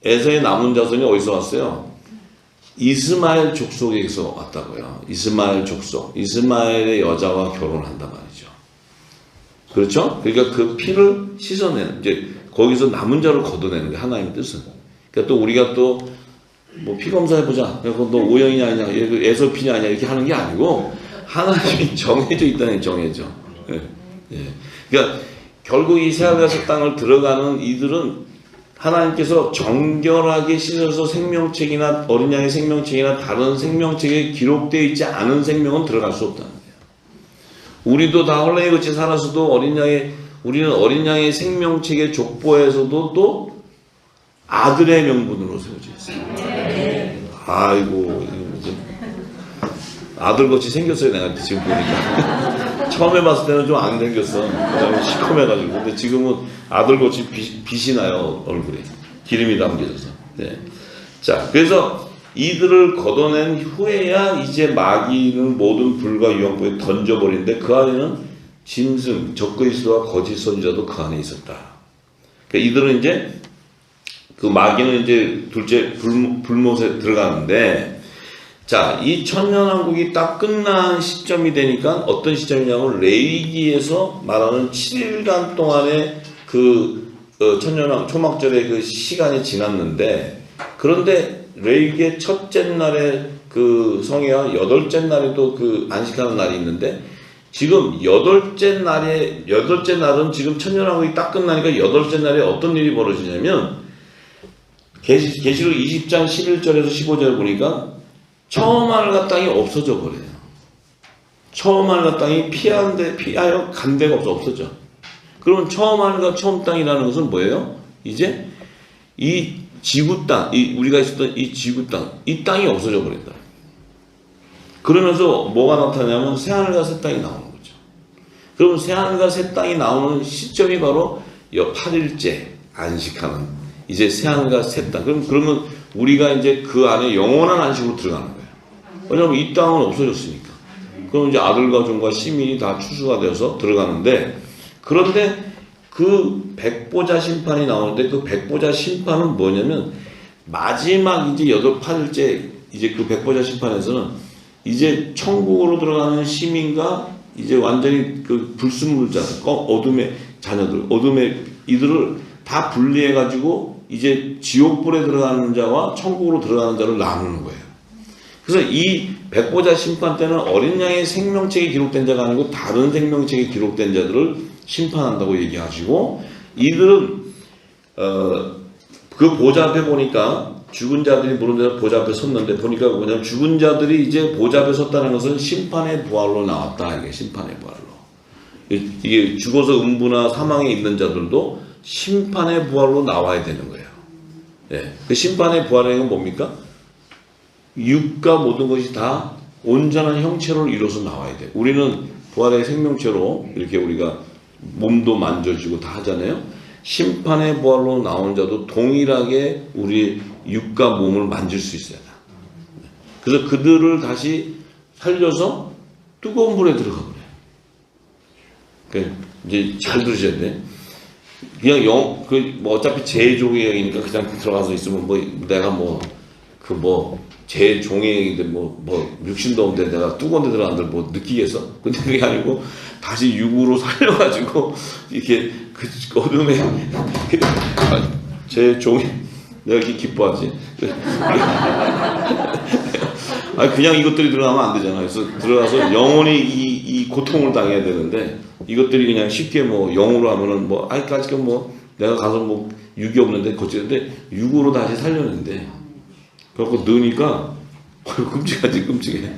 에서의 남은 자손이 어디서 왔어요? 이스마엘 족속에서 왔다고요. 이스마엘 족속. 이스마엘의 여자와 결혼한단 말이죠. 그렇죠? 그러니까 그 피를 씻어내는, 이제 거기서 남은 자를 걷어내는 게 하나님의 뜻은. 그러니까 또 우리가 또 뭐 피 검사해보자. 그래서 너 O형이냐 아니냐, 에서 피냐 아니냐 이렇게 하는 게 아니고 하나님이 정해져 있다는 게 정해져. 예. 예. 그러니까 결국 이 새하늘과 새 땅을 들어가는 이들은 하나님께서 정결하게 씻어서 생명책이나 어린 양의 생명책이나 다른 생명책에 기록되어 있지 않은 생명은 들어갈 수 없다는 거예요. 우리도 다 혼란에 거쳐 살아서도 우리는 어린 양의 생명책의 족보에서도 또 아들의 명분으로 세워져 있어요. 아이고, 아들같이 생겼어요. 내가 지금 보니까. 처음에 봤을 때는 좀 안 생겼어. 그다음에 시커매가지고. 근데 지금은 아들같이 빛이 나요. 얼굴에. 기름이 담겨져서. 네. 자, 그래서 이들을 걷어낸 후에야 이제 마귀는 모든 불과 유황불에 던져버리는데 그 안에는 짐승, 적그리스도와 거짓 선지자도 그 안에 있었다. 그러니까 이들은 이제 그 마귀는 이제 둘째 불못에 들어가는데, 자, 이 천년왕국이 딱 끝난 시점이 되니까 어떤 시점이냐면 레위기에서 말하는 7일간 동안의 그 천년왕국 초막절의 그 시간이 지났는데, 그런데 레위기의 첫째 날에 그 성회와 여덟째 날에도 그 안식하는 날이 있는데, 지금 여덟째 날은 지금 천년왕국이 딱 끝나니까 여덟째 날에 어떤 일이 벌어지냐면 계시록 20장 11절에서 15절을 보니까 처음 하늘과 땅이 없어져 버려요. 처음 하늘과 땅이 피하여 간 데가 없어져. 그러면 처음 하늘과 처음 땅이라는 것은 뭐예요? 이제 이 지구 땅, 우리가 있었던 이 지구 땅, 이 땅이 없어져 버린다. 그러면서 뭐가 나타나냐면 새 하늘과 새 땅이 나오는 거죠. 그러면 새 하늘과 새 땅이 나오는 시점이 바로 8일째 안식하는 이제 새하늘과 새 땅. 그러면 우리가 이제 그 안에 영원한 안식으로 들어가는 거예요. 왜냐하면 이 땅은 없어졌으니까. 그럼 이제 아들과 종과 시민이 다 추수가 되어서 들어가는데, 그런데 그 백보자 심판이 나오는데, 그 백보자 심판은 뭐냐면 마지막 이제 8일째 이제 그 백보자 심판에서는 이제 천국으로 들어가는 시민과 이제 완전히 그 불순물자들, 어둠의 자녀들, 어둠의 이들을 다 분리해 가지고 이제 지옥불에 들어가는 자와 천국으로 들어가는 자를 나누는 거예요. 그래서 이 백보자 심판 때는 어린 양의 생명책에 기록된 자가 아니고 다른 생명책에 기록된 자들을 심판한다고 얘기하시고, 이들은 그 보좌 앞에 보니까 죽은 자들이 무릎 데서 보좌 앞에 섰는데, 보니까 뭐냐면 죽은 자들이 이제 보좌 앞에 섰다는 것은 심판의 부활로 나왔다. 이게 심판의 부활로. 이게 죽어서 음부나 사망에 있는 자들도 심판의 부활로 나와야 되는 거예요. 예. 그 심판의 부활의 건 뭡니까? 육과 모든 것이 다 온전한 형체로 이루어서 나와야 돼요. 우리는 부활의 생명체로 이렇게 우리가 몸도 만져지고 다 하잖아요. 심판의 부활로 나온 자도 동일하게 우리 육과 몸을 만질 수 있어야 돼. 그래서 그들을 다시 살려서 뜨거운 물에 들어가 버려요. 그러니까 이제 잘 들으셔야 돼. 그냥 뭐 어차피 제 종의 영이니까 그냥 들어가서 있으면 뭐 내가 제 종의 영인데 육신도 없는데 내가 뜨거운 데 들어간들 뭐 느끼겠어? 근데 그게 아니고 다시 육으로 살려가지고 이렇게 그 어둠에 제 종이 내가 이렇게 기뻐하지. 그냥 이것들이 들어가면 안 되잖아. 그래서 들어가서 영원히 이 고통을 당해야 되는데, 이것들이 그냥 쉽게 영으로 하면은 까짓 내가 가서 육이 없는데 거치는데 육으로 다시 살려는데, 그래갖고 넣으니까 끔찍하지, 끔찍해.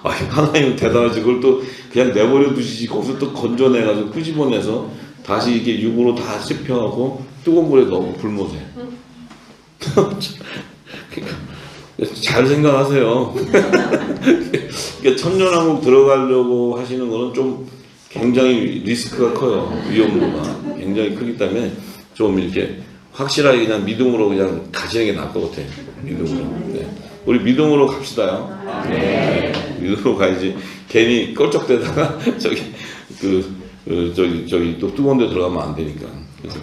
하나님은 대단하지. 그걸 또 그냥 내버려 두시지. 거기서 또 건져내가지고 끄집어내서 다시 이게 육으로 다 씹혀갖고 뜨거운 물에 넣고 불못에. 잘 생각하세요. 천년왕국 들어가려고 하시는 거는 좀 굉장히 리스크가 커요. 위험도가 굉장히 크기 때문에 좀 이렇게 확실하게 그냥 믿음으로 그냥 가시는 게 나을 것 같아요. 믿음으로. 네. 우리 믿음으로 갑시다요. 네. 믿음으로 가야지. 괜히 껄쩍대다가 저기 또 뜨거운 데 들어가면 안 되니까. 그래서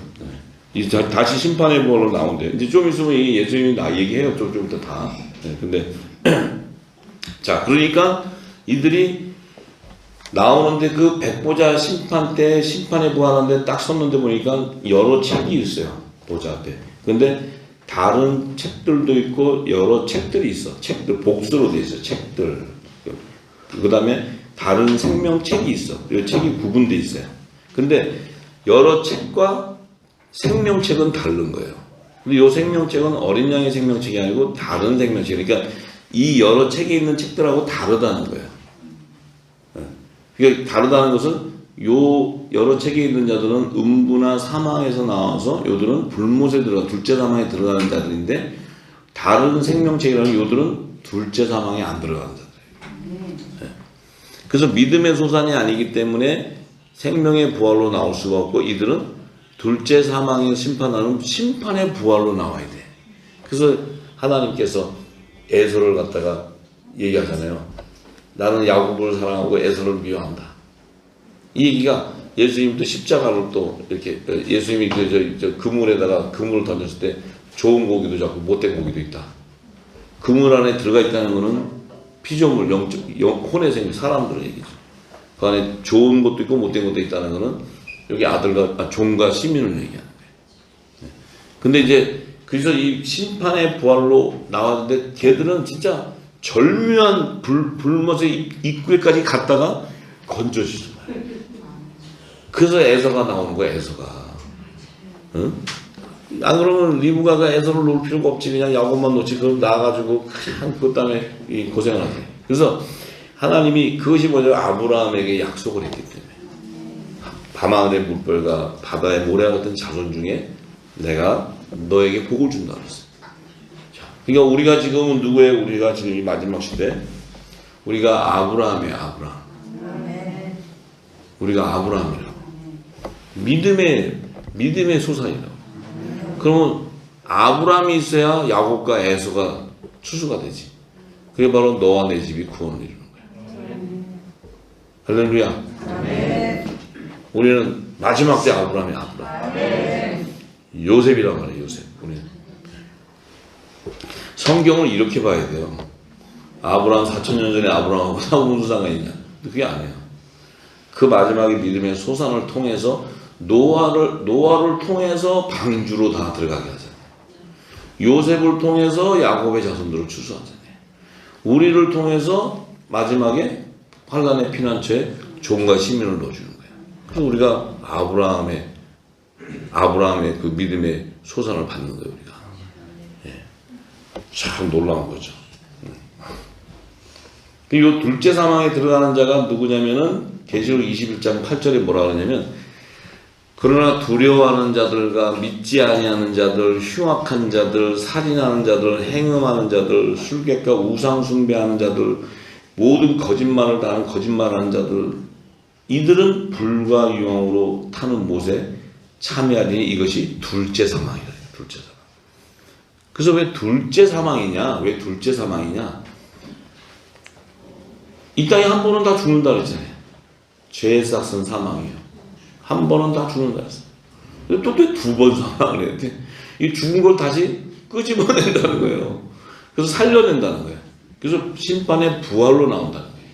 이제 다시 심판의 부활로 나온대. 이제 좀 있으면 예수님이 얘기해요. 좀 이따 다. 네. 근데 자, 그러니까 이들이 나오는데 그 백보자 심판 때 심판에 부활하는데 딱 섰는데 보니까 여러 책이 있어요. 보좌 앞에. 근데 다른 책들도 있고 여러 책들이 있어. 책들 복수로 돼 있어. 책들. 그 다음에 다른 생명책이 있어. 이 책이 구분돼 있어요. 근데 여러 책과 생명책은 다른 거예요. 근데 이 생명책은 어린 양의 생명책이 아니고 다른 생명책. 그러니까 이 여러 책에 있는 책들하고 다르다는 거예요. 그러니까 다르다는 것은 요 여러 책에 있는 자들은 음부나 사망에서 나와서 요들은 불못에 들어가 둘째 사망에 들어가는 자들인데, 다른 생명책이라는 요들은 둘째 사망에 안 들어가는 자들이에요. 네. 그래서 믿음의 소산이 아니기 때문에 생명의 부활로 나올 수가 없고, 이들은 둘째 사망의 심판하는 심판의 부활로 나와야 돼. 그래서 하나님께서 에서를 갖다가 얘기하잖아요. 나는 야곱을 사랑하고 에서를 미워한다. 이 얘기가 예수님도 십자가로 또 이렇게 예수님이 그물에다가 그물을 던졌을 때 좋은 고기도 잡고 못된 고기도 있다. 그물 안에 들어가 있다는 것은 피조물, 혼의 생명, 사람들의 얘기죠. 그 안에 좋은 것도 있고 못된 것도 있다는 것은 여기 종과 시민을 얘기하는 거예요. 근데 이제 그래서 이 심판의 부활로 나왔는데 걔들은 진짜 절묘한 불못의 입구에까지 갔다가 건져지죠. 그래서 에서가 나오는 거야, 에서가. 응? 안 그러면 리브가가 에서를 놓을 필요가 없지. 그냥 야곱만 놓지. 그럼 나가지고 그냥 그것 때문에 고생을 하지. 그래서 하나님이 그것이 뭐죠? 아브라함에게 약속을 했기 때문에. 밤하늘의 물결과 바다의 모래와 같은 자손 중에 내가 너에게 복을 준다 그랬어요. 그러니까 우리가 지금은 누구예요? 우리가 지금 이 마지막 시대. 우리가 아브라함이에요, 아브라함. 우리가 아브라함이라고. 믿음의 소산이라고. 그러면 아브라함이 있어야 야곱과 에서가 추수가 되지. 그게 바로 너와 내 집이 구원을 이루는 거야. 할렐루야. 우리는 마지막 때 아브라함이 아브라함. 요셉이란 말이에요. 요셉. 우리는 성경을 이렇게 봐야 돼요. 아브라함 4,000년 전에 아브라함하고 무슨 상관이 있냐? 그게 아니에요. 그 마지막에 믿음의 소산을 통해서 노아를 통해서 방주로 다 들어가게 하잖아요. 요셉을 통해서 야곱의 자손들을 추수하잖아요. 우리를 통해서 마지막에 환란의 피난처에 종과 시민을 넣어주는 거예요. 그래서 우리가 아브라함의 그 믿음의 소산을 받는 거예요. 우리가. 예. 참 놀라운 거죠. 이 둘째 사망에 들어가는 자가 누구냐면은 계시록 21장 8절에 뭐라 그러냐면, 그러나 두려워하는 자들과 믿지 아니하는 자들, 흉악한 자들, 살인하는 자들, 행음하는 자들, 술객과 우상 숭배하는 자들, 모든 거짓말을 다하는 거짓말하는 자들, 이들은 불과 유황으로 타는 못에 참여하니 이것이 둘째 사망이다. 둘째 사망. 그래서 왜 둘째 사망이냐? 왜 둘째 사망이냐? 이 땅에 한 번은 다 죽는다 그랬잖아요. 죄의 싹은 사망이에요. 한 번은 다 죽는다 그랬어요. 또 두 번 사망을 했는데 이 죽은 걸 다시 끄집어낸다는 거예요. 그래서 살려낸다는 거예요. 그래서 심판의 부활로 나온다는 거예요.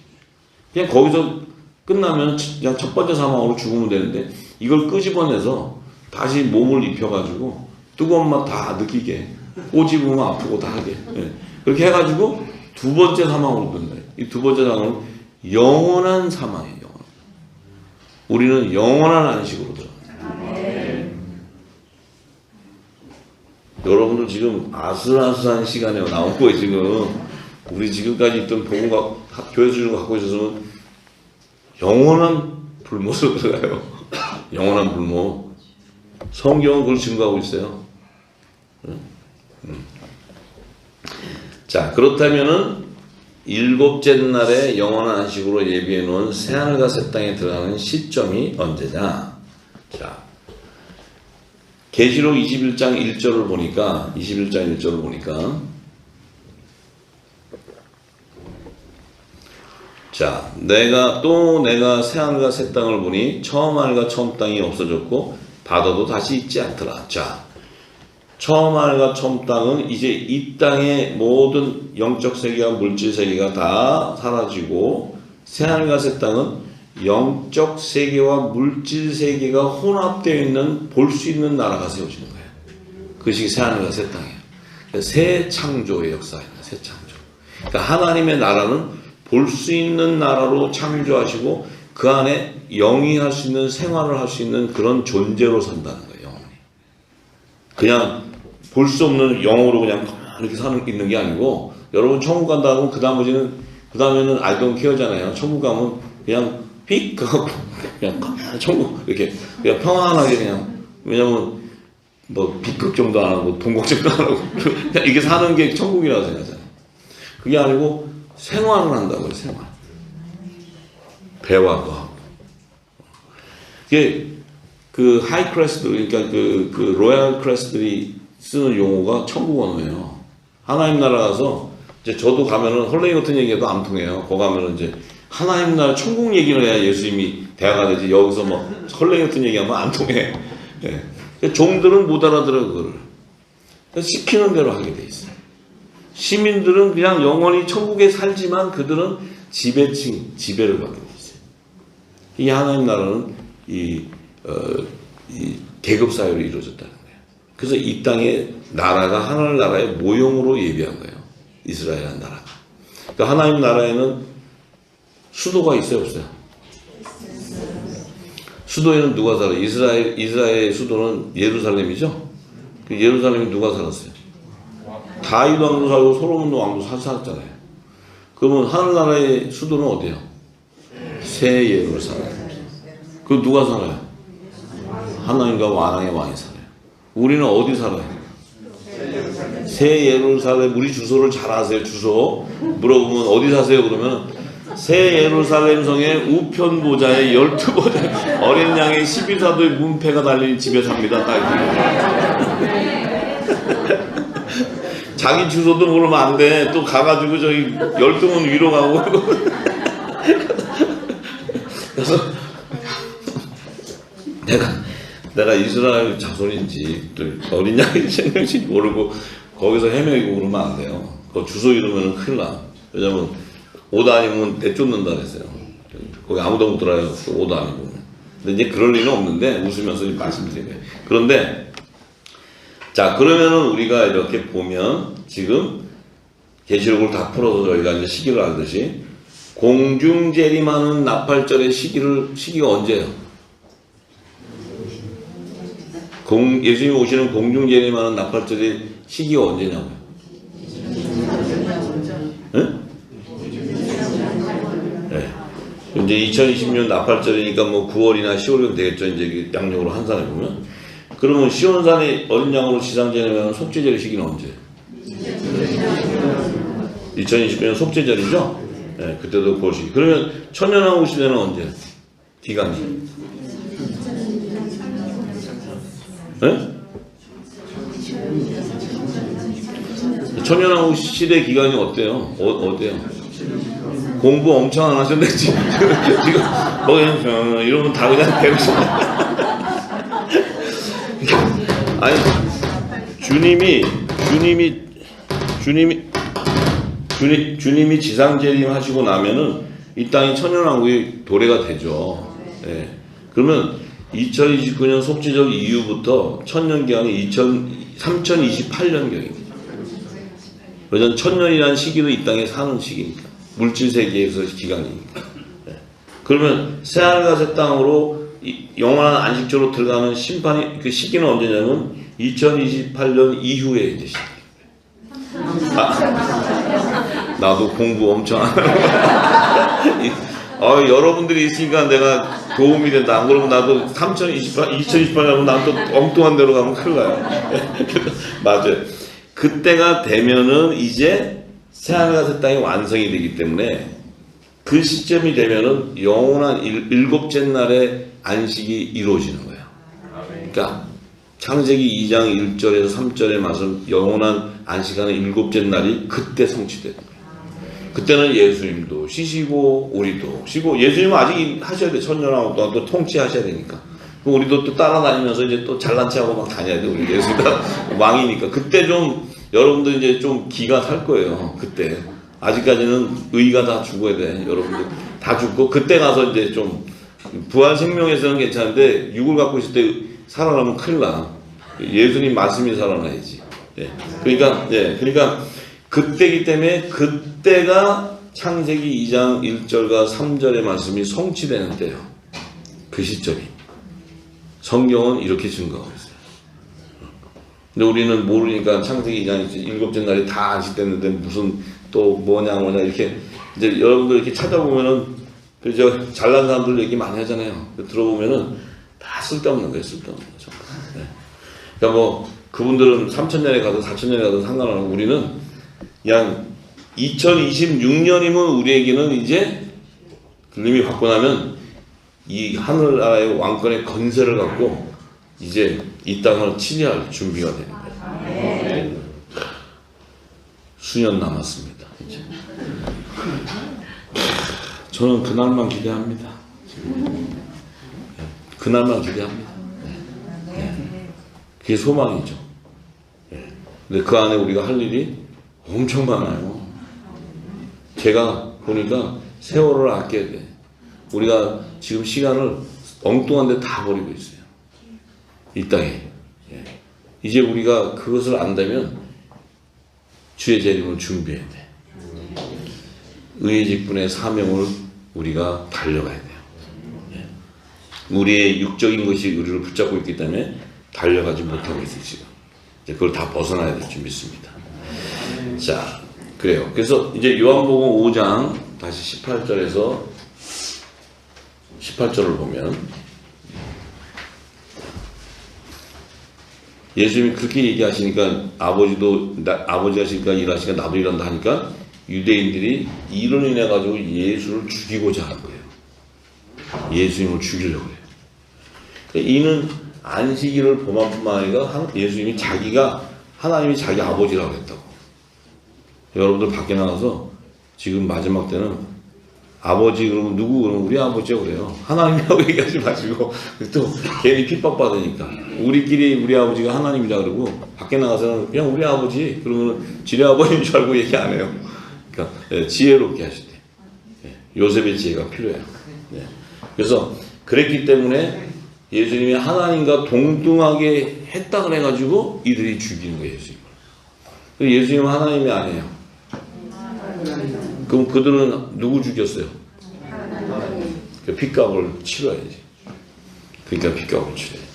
그냥 거기서 끝나면 그냥 첫 번째 사망으로 죽으면 되는데 이걸 끄집어내서 다시 몸을 입혀가지고 뜨거운 맛 다 느끼게, 꼬집으면 아프고 다 하게, 예. 그렇게 해가지고 두 번째 사망으로 끝나요. 이 두 번째 사망은 영원한 사망이에요. 우리는 영원한 안식으로 들어갑니다. 여러분들 지금 아슬아슬한 시간에 나온 거예요. 지금 우리 지금까지 있던 복음과 교회 수준을 갖고 있어서는 영원한 불못으로 들어가요. 영원한 불못. 성경은 그걸 증거하고 있어요. 자, 그렇다면은 일곱째 날에 영원한 안식으로 예비해 놓은 새하늘과 새 땅에 들어가는 시점이 언제냐? 자, 계시록 21장 1절을 보니까 자, 내가 새하늘과 새 땅을 보니 처음 하늘과 처음 땅이 없어졌고 바다도 다시 있지 않더라. 자, 처음 하늘과 처음 땅은 이제 이 땅의 모든 영적 세계와 물질 세계가 다 사라지고, 새하늘과 새 땅은 영적 세계와 물질 세계가 혼합되어 있는 볼 수 있는 나라가 세워지는 거예요. 그것이 새하늘과 새 땅이에요. 새 창조의 역사입니다. 새 창조. 그러니까 하나님의 나라는 볼 수 있는 나라로 창조하시고 그 안에 영이 할 수 있는 생활을 할 수 있는 그런 존재로 산다는 거예요. 영원히. 그냥 볼 수 없는 영으로 그냥 이렇게 있는 게 아니고, 여러분 천국 간다 하면 그 다음에는 I don't care잖아요. 천국 가면 그냥 휙 하고 그냥 천국 이렇게 그냥 평안하게 그냥, 왜냐면 뭐 빚 정도 안 하고 돈 걱정도 안 하고 그냥 이게 사는 게 천국이라고 생각하잖아요. 그게 아니고 생활을 한다고요. 생활. 배워도 하고. 이게 그 하이 클래스들, 그러니까 그 로얄 클래스들이 쓰는 용어가 천국 언어예요. 하나님 나라 가서 이제 저도 가면은 헐레이 같은 얘기해도 안 통해요. 거기 가면은 이제 하나님 나라 천국 얘기를 해야 예수님이 대화가 되지. 여기서 뭐 헐레이 같은 얘기하면 안 통해. 예. 종들은 못 알아들어 그거를. 시키는 대로 하게 돼 있어요. 시민들은 그냥 영원히 천국에 살지만 그들은 지배를 받게 돼 있어요. 이 하나님 나라는 이 계급 사회로 이루어졌다는 거예요. 그래서 이 땅의 나라가 하늘 나라의 모형으로 예비한 거예요. 이스라엘이라는 나라가. 그러니까 하나님 나라에는 수도가 있어요, 없어요? 수도에는 누가 살아요? 이스라엘의 수도는 예루살렘이죠? 그 예루살렘에 누가 살았어요? 다윗 왕도 살고 솔로몬 왕도 살았잖아요. 그러면 하늘나라의 수도는 어디예요? 새 예루살렘. 그 누가 살아요? 하나님과 왕의 왕이 살아요. 우리는 어디 살아요? 새 예루살렘. 우리 주소를 잘 아세요? 주소 물어보면 어디 사세요? 그러면 새 예루살렘 성의 우편 보좌에 12보좌 어린 양의 12사도의 문패가 달린 집에 삽니다. 자기 주소도 모르면 안 돼. 또 가가지고 저기 열등원 위로 가고. 그래서 내가 이스라엘 자손인지 또 어린 양이 생명인지 모르고 거기서 헤매고 그러면 안 돼요. 그 주소 잃으면 큰일 나. 왜냐면 옷 아니면 내쫓는다 그랬어요. 거기 아무도 못 들어요. 옷 아니고. 근데 이제 그럴 리는 없는데 웃으면서 말씀드린 거예요. 그런데 자, 그러면은 우리가 이렇게 보면 지금 계시록을 다 풀어서 저희가 이제 시기를 알듯이 공중 재림하는 나팔절의 시기가 언제예요? 예수님이 오시는 공중 재림하는 나팔절의 시기가 언제냐고요? 응? 네. 이제 2020년 나팔절이니까 뭐 9월이나 10월이면 되겠죠. 이제 양력으로 환산해 보면. 그러면 시온산에 어린 양으로 지상제하면 속죄절 시기는 언제? 2020년 속죄절이죠? 네, 그때도 그 시기. 그러면 천년왕후 시대는 언제? 기간이? 네? 천년왕후 시대 기간이 어때요? 어때요? 공부 엄청 안 하셨네 지금 뭐 그냥 이러면 다 그냥 배우시네. 아니 주님이 지상재림 하시고 나면은 이 땅이 천년왕국의 도래가 되죠. 예. 그러면 2029년 속죄절 이후부터 천년기간이 3028년경입니다. 왜냐면 천년이라는 시기는 이 땅에 사는 시기니까. 물질세계에서 기간이니까. 예. 그러면 새하늘과 새 땅으로 영원한 안식처로 들어가는 심판이 그 시기는 언제냐면 2028년 이후에 이제 시기입니다. 나도 공부 엄청 하는 여러분들이 있으니까 내가 도움이 된다. 안 그러면 나도 2028년 난 또 엉뚱한 데로 가면 큰일 나요. 맞아요. 그때가 되면은 이제 새하늘과 새 땅이 완성이 되기 때문에 그 시점이 되면은 영원한 일곱째 날의 안식이 이루어지는 거예요. 그러니까 창세기 2장 1절에서 3절의 말씀 영원한 안식하는 일곱째 날이 그때 성취되는 거예요. 그때는 예수님도 쉬시고 우리도 쉬고 예수님은 아직 하셔야 돼. 천년왕국 동안 또 통치하셔야 되니까. 우리도 또 따라다니면서 이제 또 잘난 체하고 막 다녀야 돼. 우리 예수가 왕이니까. 그때 좀 여러분들 이제 좀 기가 살 거예요. 그때. 아직까지는 의가 다 죽어야 돼. 여러분들 다 죽고 그때 가서 이제 좀 부활 생명에서는 괜찮은데 육을 갖고 있을 때 살아나면 큰일 나. 예수님 말씀이 살아나야지. 예. 그러니까 그때기 때문에 그때가 창세기 2장 1절과 3절의 말씀이 성취되는 때요. 그 시점이. 성경은 이렇게 증거하고 있어요. 근데 우리는 모르니까 창세기 2장 일곱째 날이 다 안식됐는데 무슨 또 뭐냐 이렇게 이제 여러분들 이렇게 찾아보면은 그저 잘난 사람들 얘기 많이 하잖아요. 들어보면은 다 쓸데없는 거예요. 쓸데없는 거죠. 네. 그러니까 뭐 그분들은 3000년에 가든 4000년에 가든 상관없고 우리는 그냥 2026년이면 우리에게는 이제 이미 받고 나면 이 하늘나라의 왕권의 건세를 갖고 이제 이 땅을 치리할 준비가 되는 거예요. 네. 수년 남았습니다. 이제. 저는 그날만 기대합니다. 그날만 기대합니다. 네. 그게 소망이죠. 네. 근데 그 안에 우리가 할 일이 엄청 많아요. 제가 보니까 세월을 아껴야 돼. 우리가 지금 시간을 엉뚱한 데 다 버리고 있어요. 이 땅에. 예. 이제 우리가 그것을 안다면 주의 재림을 준비해야 돼. 의의 직분의 사명을 우리가 달려가야 돼요. 예. 우리의 육적인 것이 우리를 붙잡고 있기 때문에 달려가지 못하고 있어요. 지금. 그걸 다 벗어나야 될 줄 믿습니다. 자, 그래요. 그래서 이제 요한복음 5장 다시 18절에서 18절을 보면 예수님이 그렇게 얘기하시니까 아버지가 하시니까 일하시니까 나도 일한다 하니까 유대인들이 이를 인해 가지고 예수를 죽이고자 하는 거예요. 예수님을 죽이려고 해요. 이는 안식일을 범한 뿐만 아니라 예수님이 하나님이 자기 아버지라고 했다고. 여러분들 밖에 나가서 지금 마지막 때는 아버지 그러면 누구 그러면 우리 아버지요 그래요. 하나님이라고 얘기하지 마시고 또 괜히 핍박받으니까 우리끼리 우리 아버지가 하나님이라 그러고 밖에 나가서는 그냥 우리 아버지 그러면 지네 아버지인 줄 알고 얘기 안 해요. 그러니까 지혜롭게 하시대. 요셉의 지혜가 필요해요. 그래서 그랬기 때문에 예수님이 하나님과 동등하게 했다 그래가지고 이들이 죽이는 거예요. 예수님을. 예수님은 하나님이 아니에요. 그럼 그들은 누구 죽였어요? 그 핏값을 치러야지. 그러니까 핏값을 치러야지.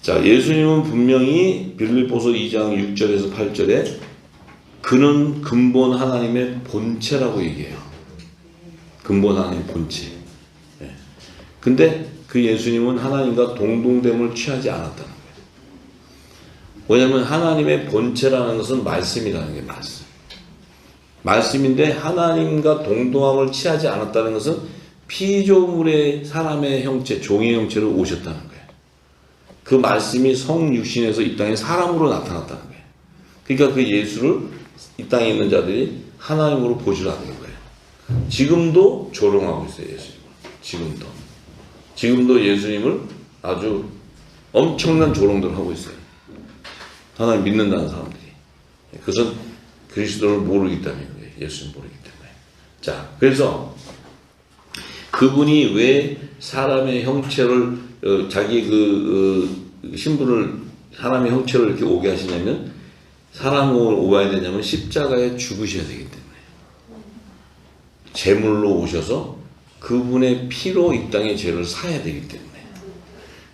자, 예수님은 분명히 빌립보서 2장 6절에서 8절에 그는 근본 하나님의 본체라고 얘기해요. 근본 하나님의 본체. 근데 그 예수님은 하나님과 동등됨을 취하지 않았다는 거예요. 왜냐하면 하나님의 본체라는 것은 말씀이라는 게 말씀인데 하나님과 동등함을 취하지 않았다는 것은 피조물의 사람의 형체, 종의 형체로 오셨다는 거예요. 그 말씀이 성육신에서 이 땅에 사람으로 나타났다는 거예요. 그러니까 그 예수를 이 땅에 있는 자들이 하나님으로 보지를 않는 거예요. 지금도 조롱하고 있어요. 예수님을. 지금도 예수님을 아주 엄청난 조롱들을 하고 있어요. 하나님 믿는다는 사람들이. 그것은 그리스도를 모르기 때문에 거예요. 예수님 모르기 때문에. 자, 그래서 그분이 왜 사람의 형체를 자기 신분을 사람의 형체를 이렇게 오게 하시냐면 사람을 오야 되냐면 십자가에 죽으셔야 되기 때문에 제물로 오셔서 그분의 피로 이 땅의 죄를 사야 되기 때문에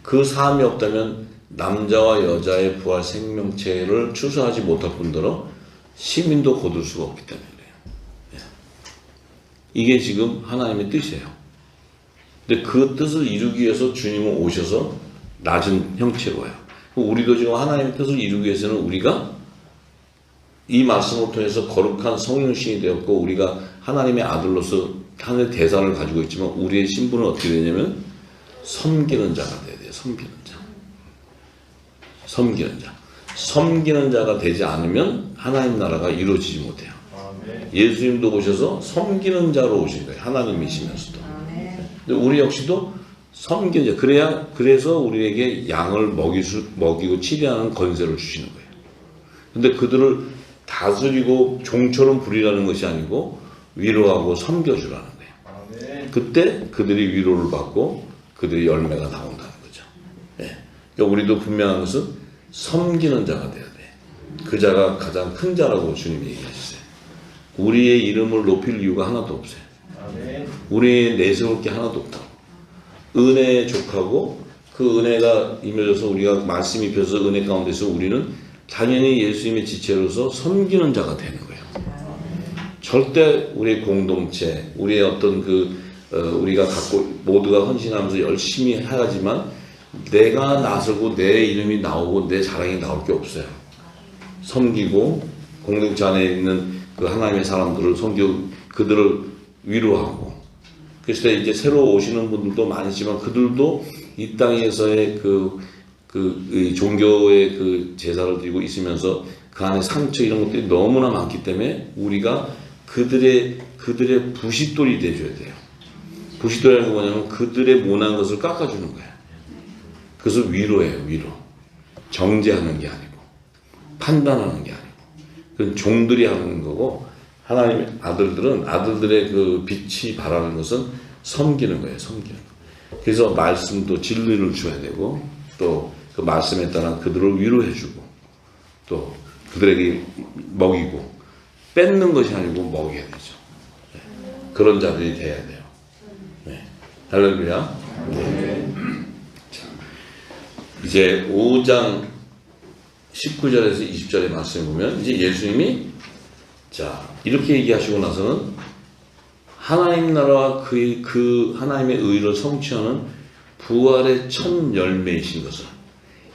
그 사함이 없다면 남자와 여자의 부활 생명체를 추수하지 못할 뿐더러 시민도 거둘 수가 없기 때문에 그래요. 이게 지금 하나님의 뜻이에요. 근데 그 뜻을 이루기 위해서 주님은 오셔서 낮은 형체로 와요. 우리도 지금 하나님의 뜻을 이루기 위해서는 우리가 이 말씀을 통해서 거룩한 성령신이 되었고 우리가 하나님의 아들로서 하나님의 대사를 가지고 있지만 우리의 신분은 어떻게 되냐면 섬기는 자가 돼야 돼요. 섬기는 자. 섬기는 자가 되지 않으면 하나님 나라가 이루어지지 못해요. 예수님도 오셔서 섬기는 자로 오신 거예요. 하나님이시면서도. 근데 우리 역시도 섬기는 자. 그래서 우리에게 양을 먹이고 치료하는 권세를 주시는 거예요. 근데 그들을 다스리고 종처럼 부리라는 것이 아니고 위로하고 섬겨주라는 거예요. 그때 그들이 위로를 받고 그들이 열매가 나온다는 거죠. 그러니까 우리도 분명한 것은 섬기는 자가 돼야 돼. 그 자가 가장 큰 자라고 주님이 얘기하셨어요. 우리의 이름을 높일 이유가 하나도 없어요. 우리의 내세울 게 하나도 없다고. 은혜에 족하고 그 은혜가 임해져서 우리가 말씀 입혀서 은혜 가운데서 우리는 당연히 예수님의 지체로서 섬기는 자가 되는 거예요. 절대 우리의 공동체, 우리의 어떤 우리가 갖고 모두가 헌신하면서 열심히 하지만 내가 나서고 내 이름이 나오고 내 자랑이 나올 게 없어요. 섬기고 공동체 안에 있는 그 하나님의 사람들을 섬기고 그들을 위로하고 그래서 이제 새로 오시는 분들도 많으지만 그들도 이 땅에서의 이 종교의 그 제사를 드리고 있으면서 그 안에 상처 이런 것들이 너무나 많기 때문에 우리가 그들의 부싯돌이 돼줘야 돼요. 부싯돌이라는 게 뭐냐면 그들의 모난 것을 깎아주는 거예요. 그래서 위로예요. 위로. 정죄하는 게 아니고 판단하는 게 아니고 그건 종들이 하는 거고 하나님의 아들들의 그 빛이 바라는 것은 섬기는 거예요. 섬기는 거. 그래서 말씀도 진리를 줘야 되고 또 그 말씀에 따라 그들을 위로해주고 또 그들에게 먹이고 뺏는 것이 아니고 먹여야 되죠. 그런 자들이 돼야 돼요. 할렐루야. 자, 이제 5장 19절에서 20절의 말씀을 보면 이제 예수님이 자 이렇게 얘기하시고 나서는 하나님 나라와 그 하나님의 의를 성취하는 부활의 첫 열매이신 것을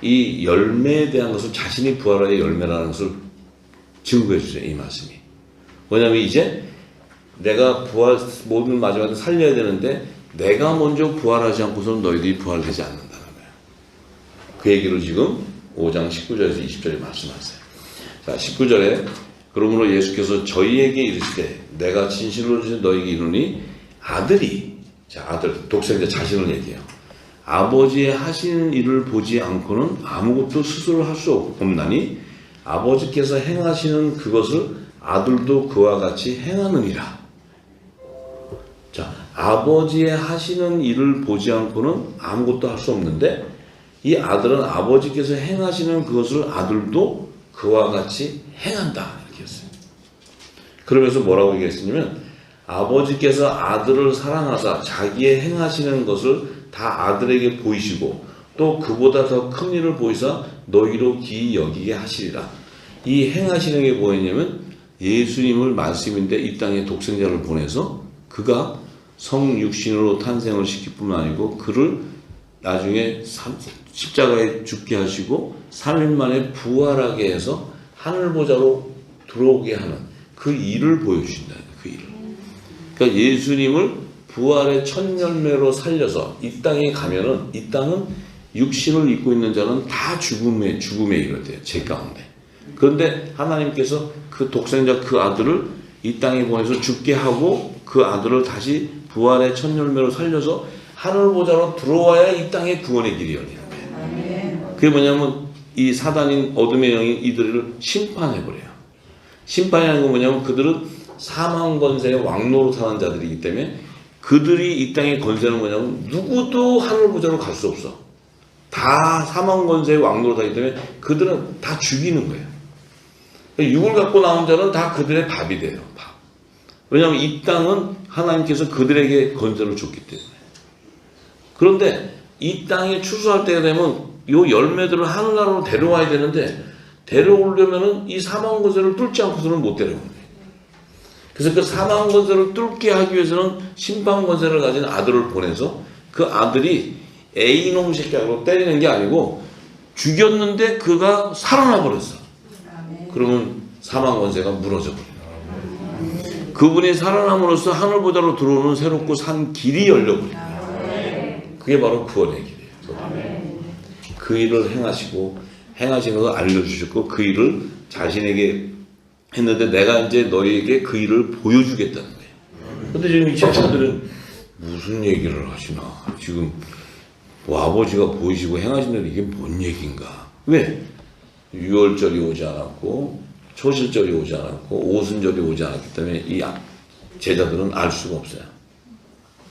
이 열매에 대한 것을 자신이 부활의 열매라는 것을 증거해 주세요. 이 말씀이. 왜냐하면 이제 내가 모든 마지막에 살려야 되는데 내가 먼저 부활하지 않고서는 너희들이 부활되지 않는다는 거예요. 그 얘기를 지금 5장 19절에서 20절에 말씀하세요. 자, 19절에 그러므로 예수께서 저희에게 이르시되 내가 진실로 너희에게 이르노니 아들이, 자, 아들, 독생자 자신을 얘기해요. 아버지의 하시는 일을 보지 않고는 아무것도 스스로 할 수 없나니 아버지께서 행하시는 그것을 아들도 그와 같이 행하느니라. 자, 아버지의 하시는 일을 보지 않고는 아무것도 할 수 없는데 이 아들은 아버지께서 행하시는 그것을 아들도 그와 같이 행한다. 이렇게 했어요. 그러면서 뭐라고 얘기했냐면 아버지께서 아들을 사랑하사 자기의 행하시는 것을 다 아들에게 보이시고 또 그보다 더 큰 일을 보이사 너희로 기이 여기게 하시리라. 이 행하시는 게 뭐였냐면 예수님을 말씀인데 이 땅에 독생자를 보내서 그가 성육신으로 탄생을 시킬 뿐만 아니고 그를 나중에 십자가에 죽게 하시고 3일 만에 부활하게 해서 하늘보좌로 들어오게 하는 그 일을 보여주신다. 그 일을. 그러니까 예수님을 부활의 첫 열매로 살려서 이 땅에 가면은 이 땅은 육신을 입고 있는 자는 다 죽음에 이르대요. 제 가운데. 그런데 하나님께서 그 독생자 그 아들을 이 땅에 보내서 죽게 하고 그 아들을 다시 부활의 첫 열매로 살려서 하늘보좌로 들어와야 이 땅에 구원의 길이 열리는 거예요. 그게 뭐냐면 이 사단인 어둠의 영인 이들을 심판해버려요. 심판이라는 건 뭐냐면 그들은 사망 권세의 왕노로 사는 자들이기 때문에 그들이 이 땅의 권세는 뭐냐면 누구도 하늘보좌로 갈 수 없어. 다 사망 권세의 왕노로 사기 때문에 그들은 다 죽이는 거예요. 육을 갖고 나온 자는 다 그들의 밥이 돼요. 밥. 왜냐하면 이 땅은 하나님께서 그들에게 권세를 줬기 때문에. 그런데 이 땅에 추수할 때가 되면 이 열매들을 하늘나라로 데려와야 되는데 데려오려면은 이 사망 권세를 뚫지 않고서는 못 데려오는 거예요. 그래서 그 사망 권세를 뚫게 하기 위해서는 심판 권세를 가진 아들을 보내서 그 아들이 A놈 새끼하고 때리는 게 아니고 죽였는데 그가 살아나 버렸어. 그러면 사망 권세가 무너져 버려요. 그분이 살아남으로써 하늘보좌로 들어오는 새롭고 산 길이 열려 버립니다. 그게 바로 구원의 길이에요. 그 일을 행하시는 걸 알려주셨고 그 일을 자신에게 했는데 내가 이제 너희에게 그 일을 보여주겠다는 거예요. 근데 지금 이 제자들은 무슨 얘기를 하시나. 지금 뭐 아버지가 보이시고 행하시는 이게 뭔 얘기인가. 왜? 유월절이 오지 않았고 초실절이 오지 않았고 오순절이 오지 않았기 때문에 이 제자들은 알 수가 없어요.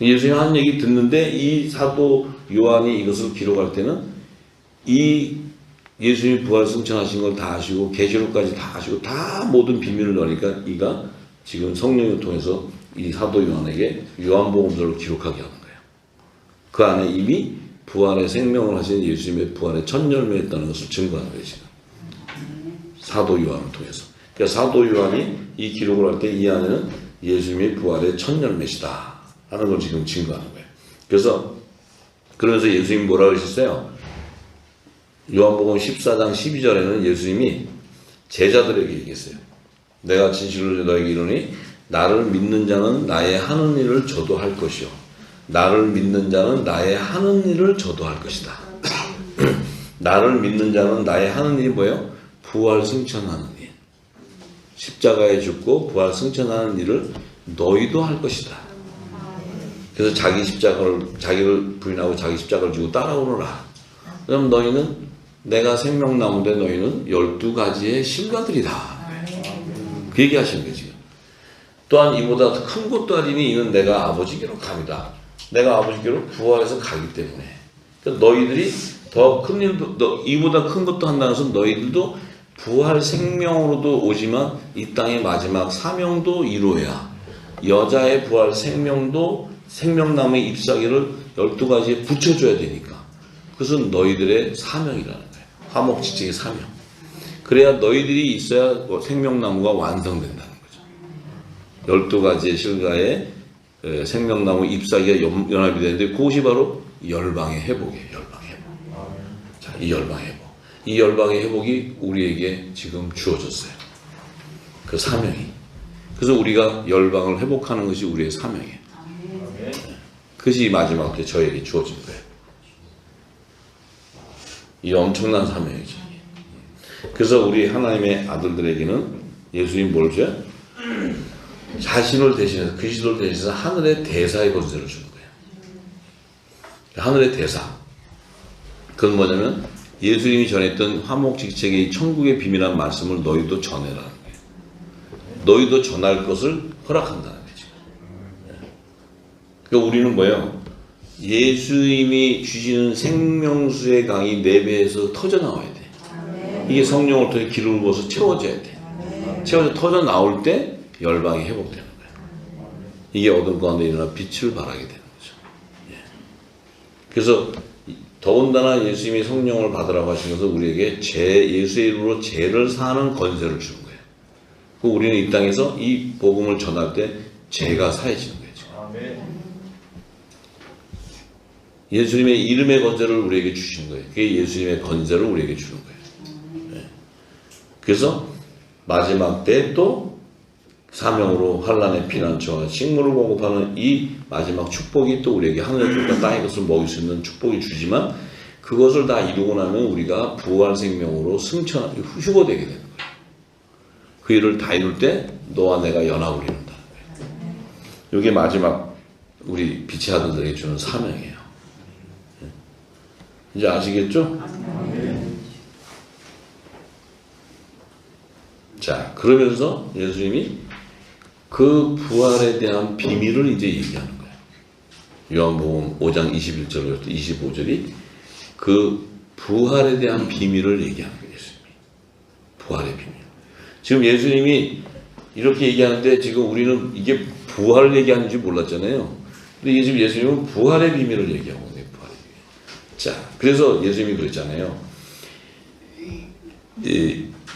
예수님 한 얘기 듣는데 이 사도 요한이 이것을 기록할 때는 이 예수님이 부활 승천하신 걸 다 아시고 계시록까지 다 아시고 다 모든 비밀을 넣으니까 이가 지금 성령을 통해서 이 사도 요한에게 요한복음서를 기록하게 하는 거예요. 그 안에 이미 부활의 생명을 하신 예수님의 부활의 첫 열매였다는 것을 증거하는 거예요. 지금 사도 요한을 통해서. 그러니까 사도 요한이 이 기록을 할 때 이 안에는 예수님의 부활의 첫 열매시다 하는 걸 지금 증거하는 거예요. 그러면서 예수님이 뭐라 그러셨어요? 요한복음 14장 12절에는 예수님이 제자들에게 얘기했어요. 내가 진실로 너에게 이르노니 나를 믿는 자는 나의 하는 일을 저도 할 것이요 나를 믿는 자는 나의 하는 일을 저도 할 것이다. 나를 믿는 자는 나의 하는 일이 뭐예요? 부활 승천하는 일. 십자가에 죽고 부활 승천하는 일을 너희도 할 것이다. 그래서 자기를 부인하고 자기 십자가를 지고 따라오너라. 그럼 너희는 내가 생명나무인데 너희는 12가지의 실과들이다. 그 얘기 하시는 거예요, 지금. 또한 이보다 큰 것도 아니니 이는 내가 아버지께로 갑니다. 내가 아버지께로 부활해서 가기 때문에. 그러니까 너희들이 더 큰 일도, 이보다 큰 것도 한다는 것은 너희들도 부활 생명으로도 오지만 이 땅의 마지막 사명도 이루어야 여자의 부활 생명도 생명나무의 잎사귀를 12가지에 붙여줘야 되니까. 그것은 너희들의 사명이라는 거예요. 화목지책의 사명. 그래야 너희들이 있어야 생명나무가 완성된다는 거죠. 12가지의 실과에 생명나무 잎사귀가 연합이 되는데 그것이 바로 열방의 회복이에요. 열방의 회복. 자, 이 열방의 회복. 이 열방의 회복이 우리에게 지금 주어졌어요. 그 사명이. 그래서 우리가 열방을 회복하는 것이 우리의 사명이에요. 그것이 마지막 때 저에게 주어진 거예요. 이 엄청난 사명이죠. 그래서 우리 하나님의 아들들에게는 예수님 뭘 줘요? 자신을 대신해서 그리스도를 대신해서 하늘의 대사의 권세를 주는 거예요. 하늘의 대사. 그건 뭐냐면 예수님이 전했던 화목직책의 천국의 비밀한 말씀을 너희도 전해라는 거예요. 너희도 전할 것을 허락한다는 거죠. 그러니까 우리는 뭐예요? 예수님이 주시는 생명수의 강이 내 배에서 터져 나와야 돼. 이게 성령을 통해 기름을 부어서 채워져야 돼. 채워져 터져 나올 때 열방이 회복되는 거예요. 이게 어둠 가운데 일어나 빛을 발하게 되는 거죠. 예. 그래서 더군다나 예수님이 성령을 받으라고 하신 것은 우리에게 예수의 이름으로 죄를 사하는 권세를 주는 거예요. 우리는 이 땅에서 이 복음을 전할 때 죄가 사해지는 거예요. 예수님의 이름의 권세를 우리에게 주신 거예요. 그게 예수님의 권세를 우리에게 주는 거예요. 네. 그래서 마지막 때 또 사명으로 환난의 피난처와 식물을 공급하는 이 마지막 축복이 또 우리에게 하늘의 것과 땅의 것을 먹일 수 있는 축복이 주지만 그것을 다 이루고 나면 우리가 부활 생명으로 휴거되게 되는 거예요. 그 일을 다 이룰 때 너와 내가 연합을 이룬다는 거예요. 이게 마지막 우리 빛의 아들들에게 주는 사명이에요. 이제 아시겠죠? 자, 그러면서 예수님이 그 부활에 대한 비밀을 이제 얘기하는 거예요. 요한복음 5장 21절부터 25절이 그 부활에 대한 비밀을 얘기하는 거예요. 예수님이. 부활의 비밀. 지금 예수님이 이렇게 얘기하는데 지금 우리는 이게 부활을 얘기하는지 몰랐잖아요. 근데 지금 예수님은 부활의 비밀을 얘기하고 있는 거예요. 부활의 비밀. 자, 그래서 예수님이 그랬잖아요.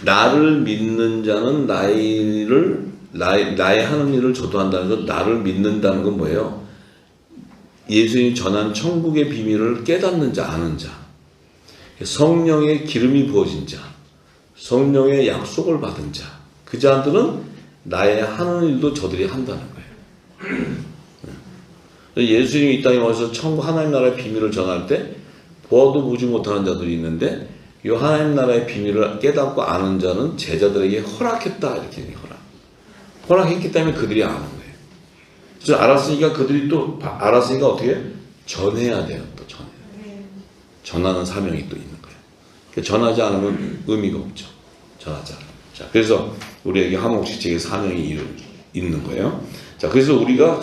나를 믿는 자는 나의 하는 일을 저도 한다는 것, 나를 믿는다는 건 뭐예요? 예수님이 전한 천국의 비밀을 깨닫는 자, 아는 자, 성령의 기름이 부어진 자, 성령의 약속을 받은 자, 그 자들은 나의 하는 일도 저들이 한다는 거예요. 예수님이 이 땅에 와서 천국 하나님 나라의 비밀을 전할 때 보아도 보지 못하는 자들이 있는데 이 하나님 나라의 비밀을 깨닫고 아는 자는 제자들에게 허락했다 이렇게 얘기해요. 허락했기 때문에 그들이 아는 거예요. 그래서 알았으니까 그들이 또 알았으니까 어떻게 전해야 돼요. 또 전하는 사명이 또 있는 거예요. 전하지 않으면 의미가 없죠. 전하자. 자, 그래서 우리에게 화목직책의 사명이 있는 거예요. 자, 그래서 우리가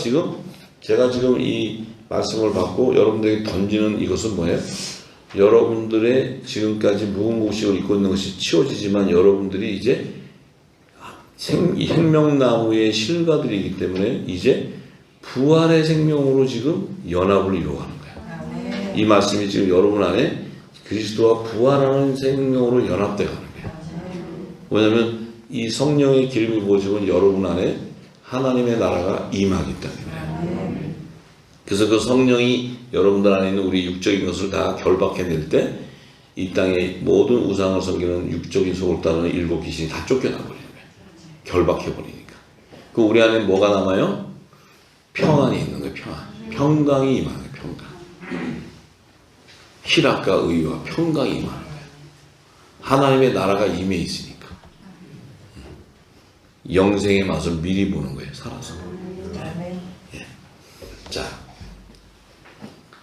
제가 지금 이 말씀을 받고 여러분들에게 던지는 이것은 뭐예요? 여러분들의 지금까지 무궁무식을 입고 있는 것이 치워지지만 여러분들이 이제 생명나무의 실과들이기 때문에 이제 부활의 생명으로 지금 연합을 이루어가는 거예요. 이 말씀이 지금 여러분 안에 그리스도와 부활하는 생명으로 연합되어 가는 거예요. 왜냐하면 이 성령의 기름이 부어지면 여러분 안에 하나님의 나라가 임하기 때문에. 그래서 그 성령이 여러분들 안에 있는 우리 육적인 것을 다 결박해낼 때 이 땅의 모든 우상을 섬기는 육적인 속을 따르는 일곱 귀신이 다 쫓겨나버려요. 결박해버리니까. 그 우리 안에 뭐가 남아요? 평안이 있는 거예요. 평강이 임하는 거예요. 평강. 희락과 의와 평강이 임하는 거예요. 하나님의 나라가 임해 있으니까. 영생의 맛을 미리 보는 거예요. 살아서. 예. 자,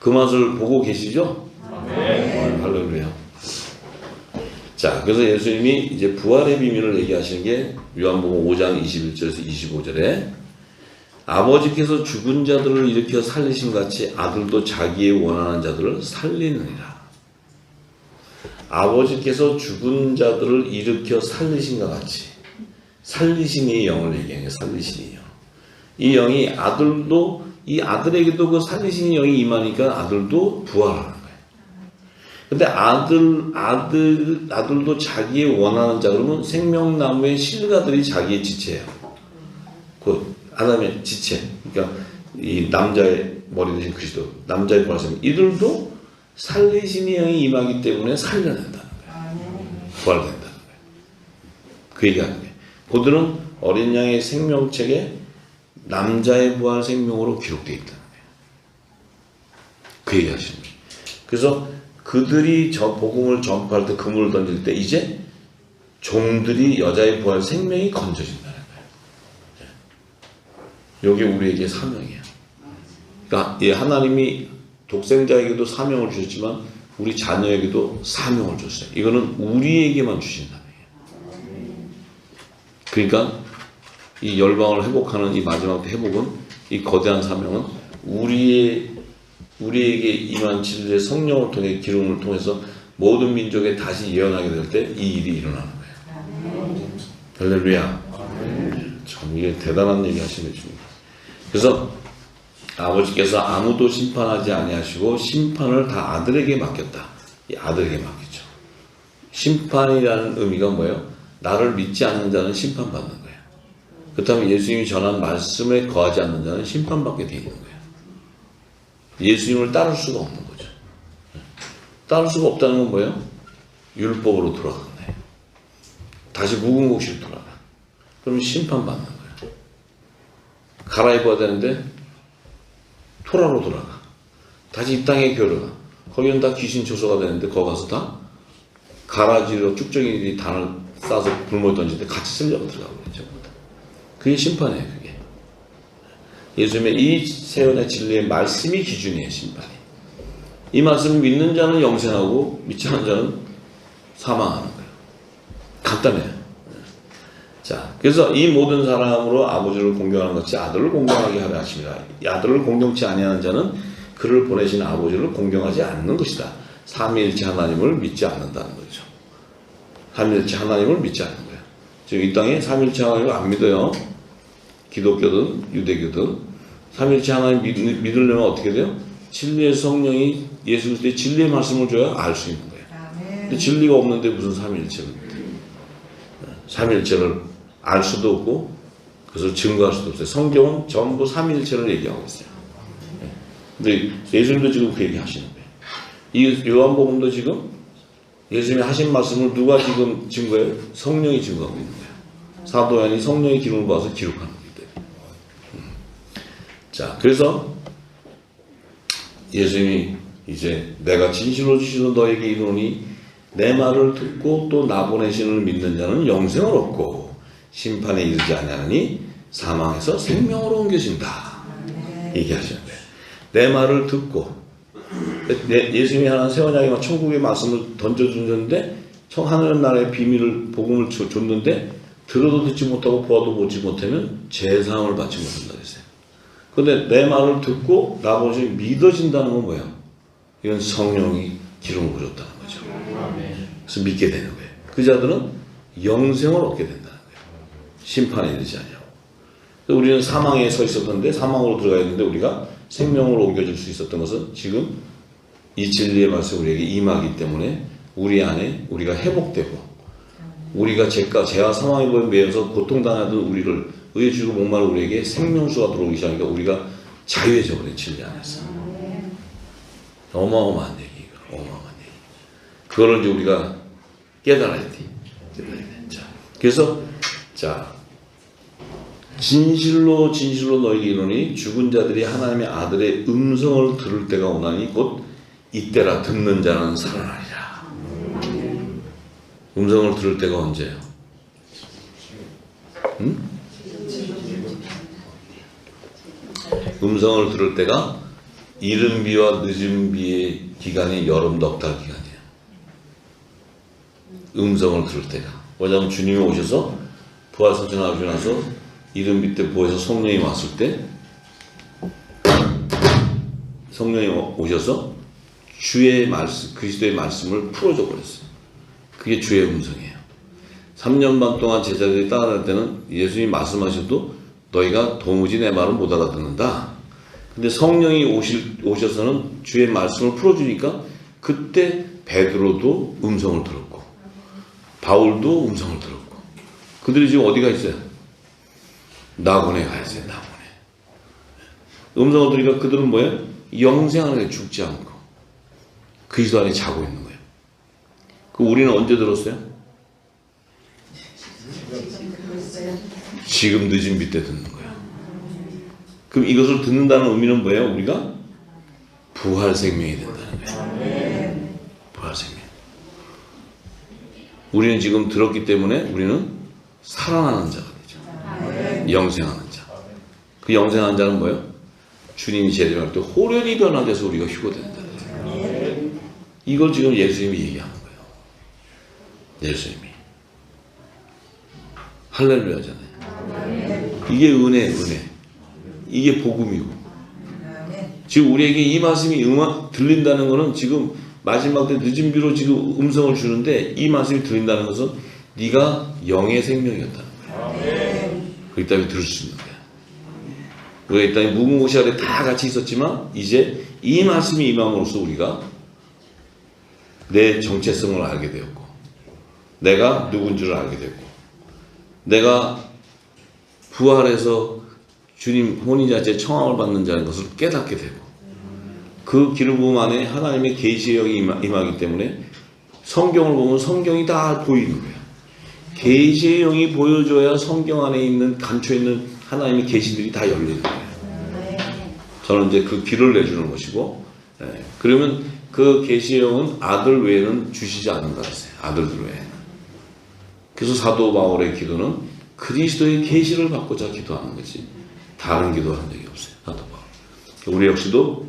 그 맛을 보고 계시죠? 할렐루야. 자, 그래서 예수님이 이제 부활의 비밀을 얘기하시는 게 요한복음 5장 21절에서 25절에 아버지께서 죽은 자들을 일으켜 살리신 같이 아들도 자기의 원하는 자들을 살리느니라. 아버지께서 죽은 자들을 일으켜 살리신 것 같이 살리신 이 영을 얘기하는 거예요. 살리신 이 영. 이 영이 이 아들에게도 그 살리신 영이 임하니까 아들도 부활하는 거예요. 근데 아들도 자기의 원하는 자, 그러면 생명나무의 실과들이 자기의 지체예요. 그 아담의 지체. 그러니까 이 남자의 머리 대신 그리스도, 남자의 부활생, 이들도 살리신 영이 임하기 때문에 살려낸다는 거예요. 부활된다는 거예요. 그 얘기하는 거예요. 그들은 어린 양의 생명책에 남자의 부활 생명으로 기록되어 있다는 거예요. 그 얘기하시는 거예요. 그래서 그들이 저 복음을 전파할 때 그물을 던질 때 이제 종들이 여자의 부활 생명이 건져진다는 거예요. 이게 우리에게 사명이에요. 그러니까 하나님이 독생자에게도 사명을 주셨지만 우리 자녀에게도 사명을 줬어요. 이거는 우리에게만 주신 사명이에요. 그러니까 이 열방을 회복하는 이 마지막 회복은, 이 거대한 사명은 우리에게 임한 진리의 성령을 통해 기름을 통해서 모든 민족에 다시 예언하게 될 때 이 일이 일어나는 거예요. 할렐루야. 참 이게 대단한 얘기 하시네 주님. 그래서 아버지께서 아무도 심판하지 아니하시고 심판을 다 아들에게 맡겼다. 이 아들에게 맡겼죠. 심판이라는 의미가 뭐예요? 나를 믿지 않는 자는 심판받는 거예요. 그렇다면 예수님이 전한 말씀에 거하지 않는 자는 심판받게 되어 있는 거예요. 예수님을 따를 수가 없는 거죠. 따를 수가 없다는 건 뭐예요? 율법으로 돌아간다. 다시 묵은 곳으로 돌아가. 그러면 심판받는 거예요. 갈아입어야 되는데 토라로 돌아가. 다시 이 땅에 교류가. 거기는 다 귀신 조소가 되는데 거기 가서 다 가라지로 쭉정이들이 단을 싸서 굶어 던질 때 같이 쓸려고 들어가고 있죠. 그게 심판이에요. 그게. 예수님의 이 세원의 진리의 말씀이 기준이에요. 심판이. 이 말씀을 믿는 자는 영생하고 믿지 않는 자는 사망하는 거예요. 간단해요. 자, 그래서 이 모든 사람으로 아버지를 공경하는 것이 아들을 공경하게 하려 하십니다. 아들을 공경치 아니하는 자는 그를 보내신 아버지를 공경하지 않는 것이다. 삼위일체 하나님을 믿지 않는다는 거죠. 삼위일체 하나님을 믿지 않는 거예요. 지금 이 땅에 삼위일체 하나님을 안 믿어요. 기독교든 유대교든. 삼위일체 하나님 믿으려면 어떻게 돼요? 진리의 성령이 예수 그리스도의 진리의 말씀을 줘야 알 수 있는 거예요. 근데 진리가 없는데 무슨 삼위일체를 믿어요? 삼위일체를 알 수도 없고 그것을 증거할 수도 없어요. 성경은 전부 삼위일체를 얘기하고 있어요. 근데 예수님도 지금 그 얘기 하시는 거예요. 이 요한복음도 지금 예수님이 하신 말씀을 누가 지금 증거해요? 성령이 증거하고 있는 거예요. 사도 요한이 성령의 기름을 봐서 기록하는 거기 때문에. 자, 그래서 예수님이 이제 내가 진실로 주시는 너에게 이르노니 내 말을 듣고 또 나 보내시는 믿는 자는 영생을 얻고 심판에 이르지 아니하니 사망에서 생명으로 옮겨진다. 얘기하시는 거예요. 내 말을 듣고 예수님이 하나님 새 언약에 천국의 말씀을 던져주는데 하늘 나라의 비밀을 복음을 줬는데 들어도 듣지 못하고 보아도 보지 못하면 재상을 받지 못한다 그랬어요. 그런데 내 말을 듣고 나 보시 믿어진다는 건 뭐예요? 이건 성령이 기름을 부었다는 거죠. 그래서 믿게 되는 거예요. 그 자들은 영생을 얻게 된다는 거예요. 심판에 이르지 아니하고. 우리는 사망에 서 있었는데 사망으로 들어가 있는데 우리가 생명으로 옮겨질 수 있었던 것은 지금 이 진리의 말씀이 우리에게 임하기 때문에 우리 안에 우리가 회복되고 우리가 죄와 사망에 매여서 고통당하던 우리를 의에 주고 목마른 우리에게 생명수가 들어오기 시작하니까 우리가 자유해져 버린 진리 안에서. 어마어마한 얘기예요. 어마어마한 얘기. 그거를 이제 우리가 깨달아야 돼. 자, 그래서 자 진실로 너희에게 이르노니 죽은 자들이 하나님의 아들의 음성을 들을 때가 오나니 곧 이때라. 듣는 자는 살아나리라. 음성을 들을 때가 언제예요? 응? 음성을 들을 때가 이른 비와 늦은 비의 기간이 여름 넉 달 기간이에요. 음성을 들을 때가. 왜냐하면 주님이 오셔서 부활선천하고 나서 이른 비 때 부활해서 성령이 왔을 때 성령이 오셔서 주의 말씀, 그리스도의 말씀을 풀어줘 버렸어요. 그게 주의 음성이에요. 3년 반 동안 제자들이 따라갈 때는 예수님이 말씀하셔도 너희가 도무지 내 말을 못 알아듣는다. 근데 성령이 오셔서는 주의 말씀을 풀어주니까 그때 베드로도 음성을 들었고 바울도 음성을 들었고 그들이 지금 어디가 있어요? 낙원에 가 있어요. 낙원에. 음성을 들으니까 그들은 뭐예요? 영생하는 게 죽지 않고 그리스도 안에 자고 있는 거예요. 그 우리는 언제 들었어요? 지금 늦은 비 때 듣는 거예요. 그럼 이것을 듣는다는 의미는 뭐예요? 우리가 부활 생명이 된다는 거예요. 부활 생명. 우리는 지금 들었기 때문에 우리는 살아나는 자가 되죠. 영생하는 자. 그 영생하는 자는 뭐예요? 주님이 재림할 때 호련히 변화돼서 우리가 휴거되는 자예요. 이걸 지금 예수님이 얘기하는 거예요. 예수님이. 할렐루야잖아요. 이게 은혜예요, 은혜. 이게 복음이고. 지금 우리에게 이 말씀이 들린다는 것은 지금 마지막 때 늦은 비로 지금 음성을 주는데 이 말씀이 들린다는 것은 네가 영의 생명이었다는 거예요. 그렇기 때문에 들을 수 있는 거야. 우리가 이 땅에 무궁무진하게 다 같이 있었지만 이제 이 말씀이 임함으로써 우리가 내 정체성을 알게 되었고 내가 누군 줄 알게 됐고 내가 부활해서 주님 혼인자체 청함을 받는 자인 것을 깨닫게 되고 그 기름 부음 안에 하나님의 계시의 영이 임하기 때문에 성경을 보면 성경이 다 보이는 거예요. 계시의 영이 보여줘야 성경 안에 있는 감춰있는 하나님의 계시들이 다 열리는 거예요. 저는 이제 그 길을 내주는 것이고 그러면 그 계시의 영은 아들 외에는 주시지 않는다 그랬어요. 아들들 외에는. 그래서 사도 바울의 기도는 그리스도의 계시를 받고자 기도하는 거지 다른 기도하는 적이 없어요. 사도 바울. 우리 역시도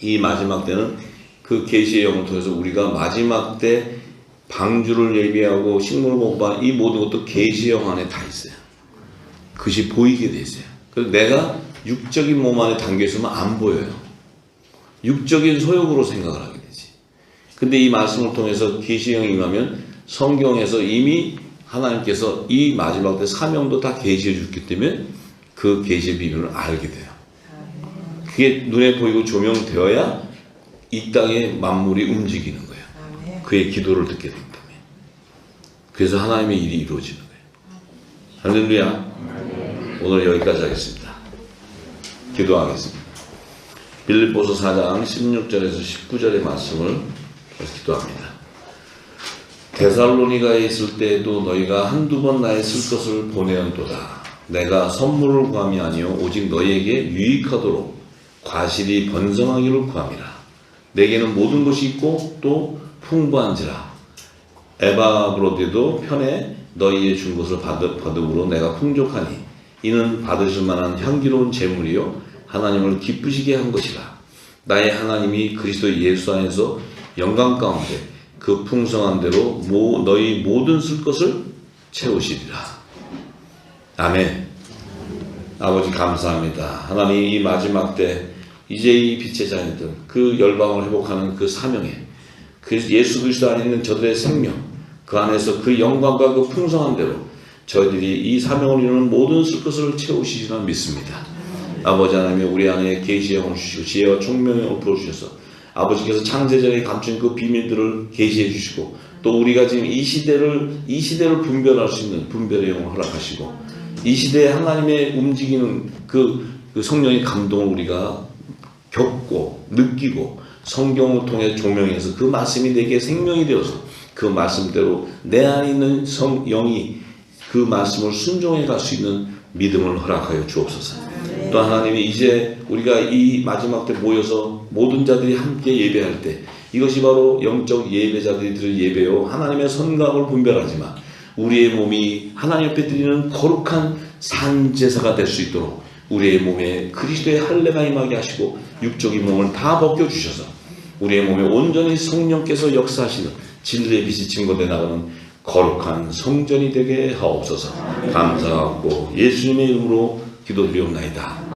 이 마지막 때는 그 계시의 영을 통해서 우리가 마지막 때 방주를 예비하고 식물을 먹방 이 모든 것도 계시의 영 안에 다 있어요. 그것이 보이게 돼 있어요. 그래서 내가 육적인 몸 안에 담겨 있으면 안 보여요. 육적인 소욕으로 생각을 하게 되지. 근데 이 말씀을 통해서 계시의 영이 임하면 성경에서 이미 하나님께서 이 마지막 때 사명도 다 계시해 줬기 때문에 그 계시의 비밀을 알게 돼요. 그게 눈에 보이고 조명되어야 이 땅의 만물이 움직이는 거예요. 그의 기도를 듣게 되기 때문에. 그래서 하나님의 일이 이루어지는 거예요. 할렐루야. 오늘 여기까지 하겠습니다. 기도하겠습니다. 빌립보서 4장 16절에서 19절의 말씀을 기도합니다. 데살로니가에 있을 때에도 너희가 한두 번 나의 쓸 것을 보내었도다. 내가 선물을 구함이 아니요 오직 너희에게 유익하도록 과실이 번성하기를 구함이라. 내게는 모든 것이 있고 또 풍부한지라. 에바브로데도 편에 너희의 준 것을 받음으로 내가 풍족하니 이는 받으실 만한 향기로운 제물이요 하나님을 기쁘시게 한 것이라. 나의 하나님이 그리스도 예수 안에서 영광 가운데 그 풍성한 대로 너희 모든 쓸 것을 채우시리라. 아멘. 아버지 감사합니다. 하나님 이 마지막 때 이제 이 빛의 자녀들 그 열방을 회복하는 그 사명에 그 예수 그리스도 안에 있는 저들의 생명 그 안에서 그 영광과 그 풍성한 대로 저희들이 이 사명을 이루는 모든 쓸 것을 채우시리라 믿습니다. 아버지 하나님 우리 안에 계시의 영을 주시고 지혜와 총명의 영을 부어주셔서 아버지께서 창세전에 감춘 그 비밀들을 계시해 주시고 또 우리가 지금 이 시대를 분별할 수 있는 분별의 영을 허락하시고 이 시대에 하나님의 움직이는 그 성령의 감동을 우리가 겪고 느끼고 성경을 통해 조명해서 그 말씀이 내게 생명이 되어서 그 말씀대로 내 안에 있는 영이 그 말씀을 순종해 갈 수 있는 믿음을 허락하여 주옵소서. 또 하나님이 이제 우리가 이 마지막 때 모여서 모든 자들이 함께 예배할 때 이것이 바로 영적 예배자들이 드릴 예배요 하나님의 선감을 분별하지만 우리의 몸이 하나님 앞에 드리는 거룩한 산제사가 될 수 있도록 우리의 몸에 그리스도의 할례가 임하게 하시고 육적인 몸을 다 벗겨주셔서 우리의 몸에 온전히 성령께서 역사하시는 진리의 빛이 증거되어 나가는 거룩한 성전이 되게 하옵소서. 감사하고 예수님의 이름으로 기도드리옵나이다.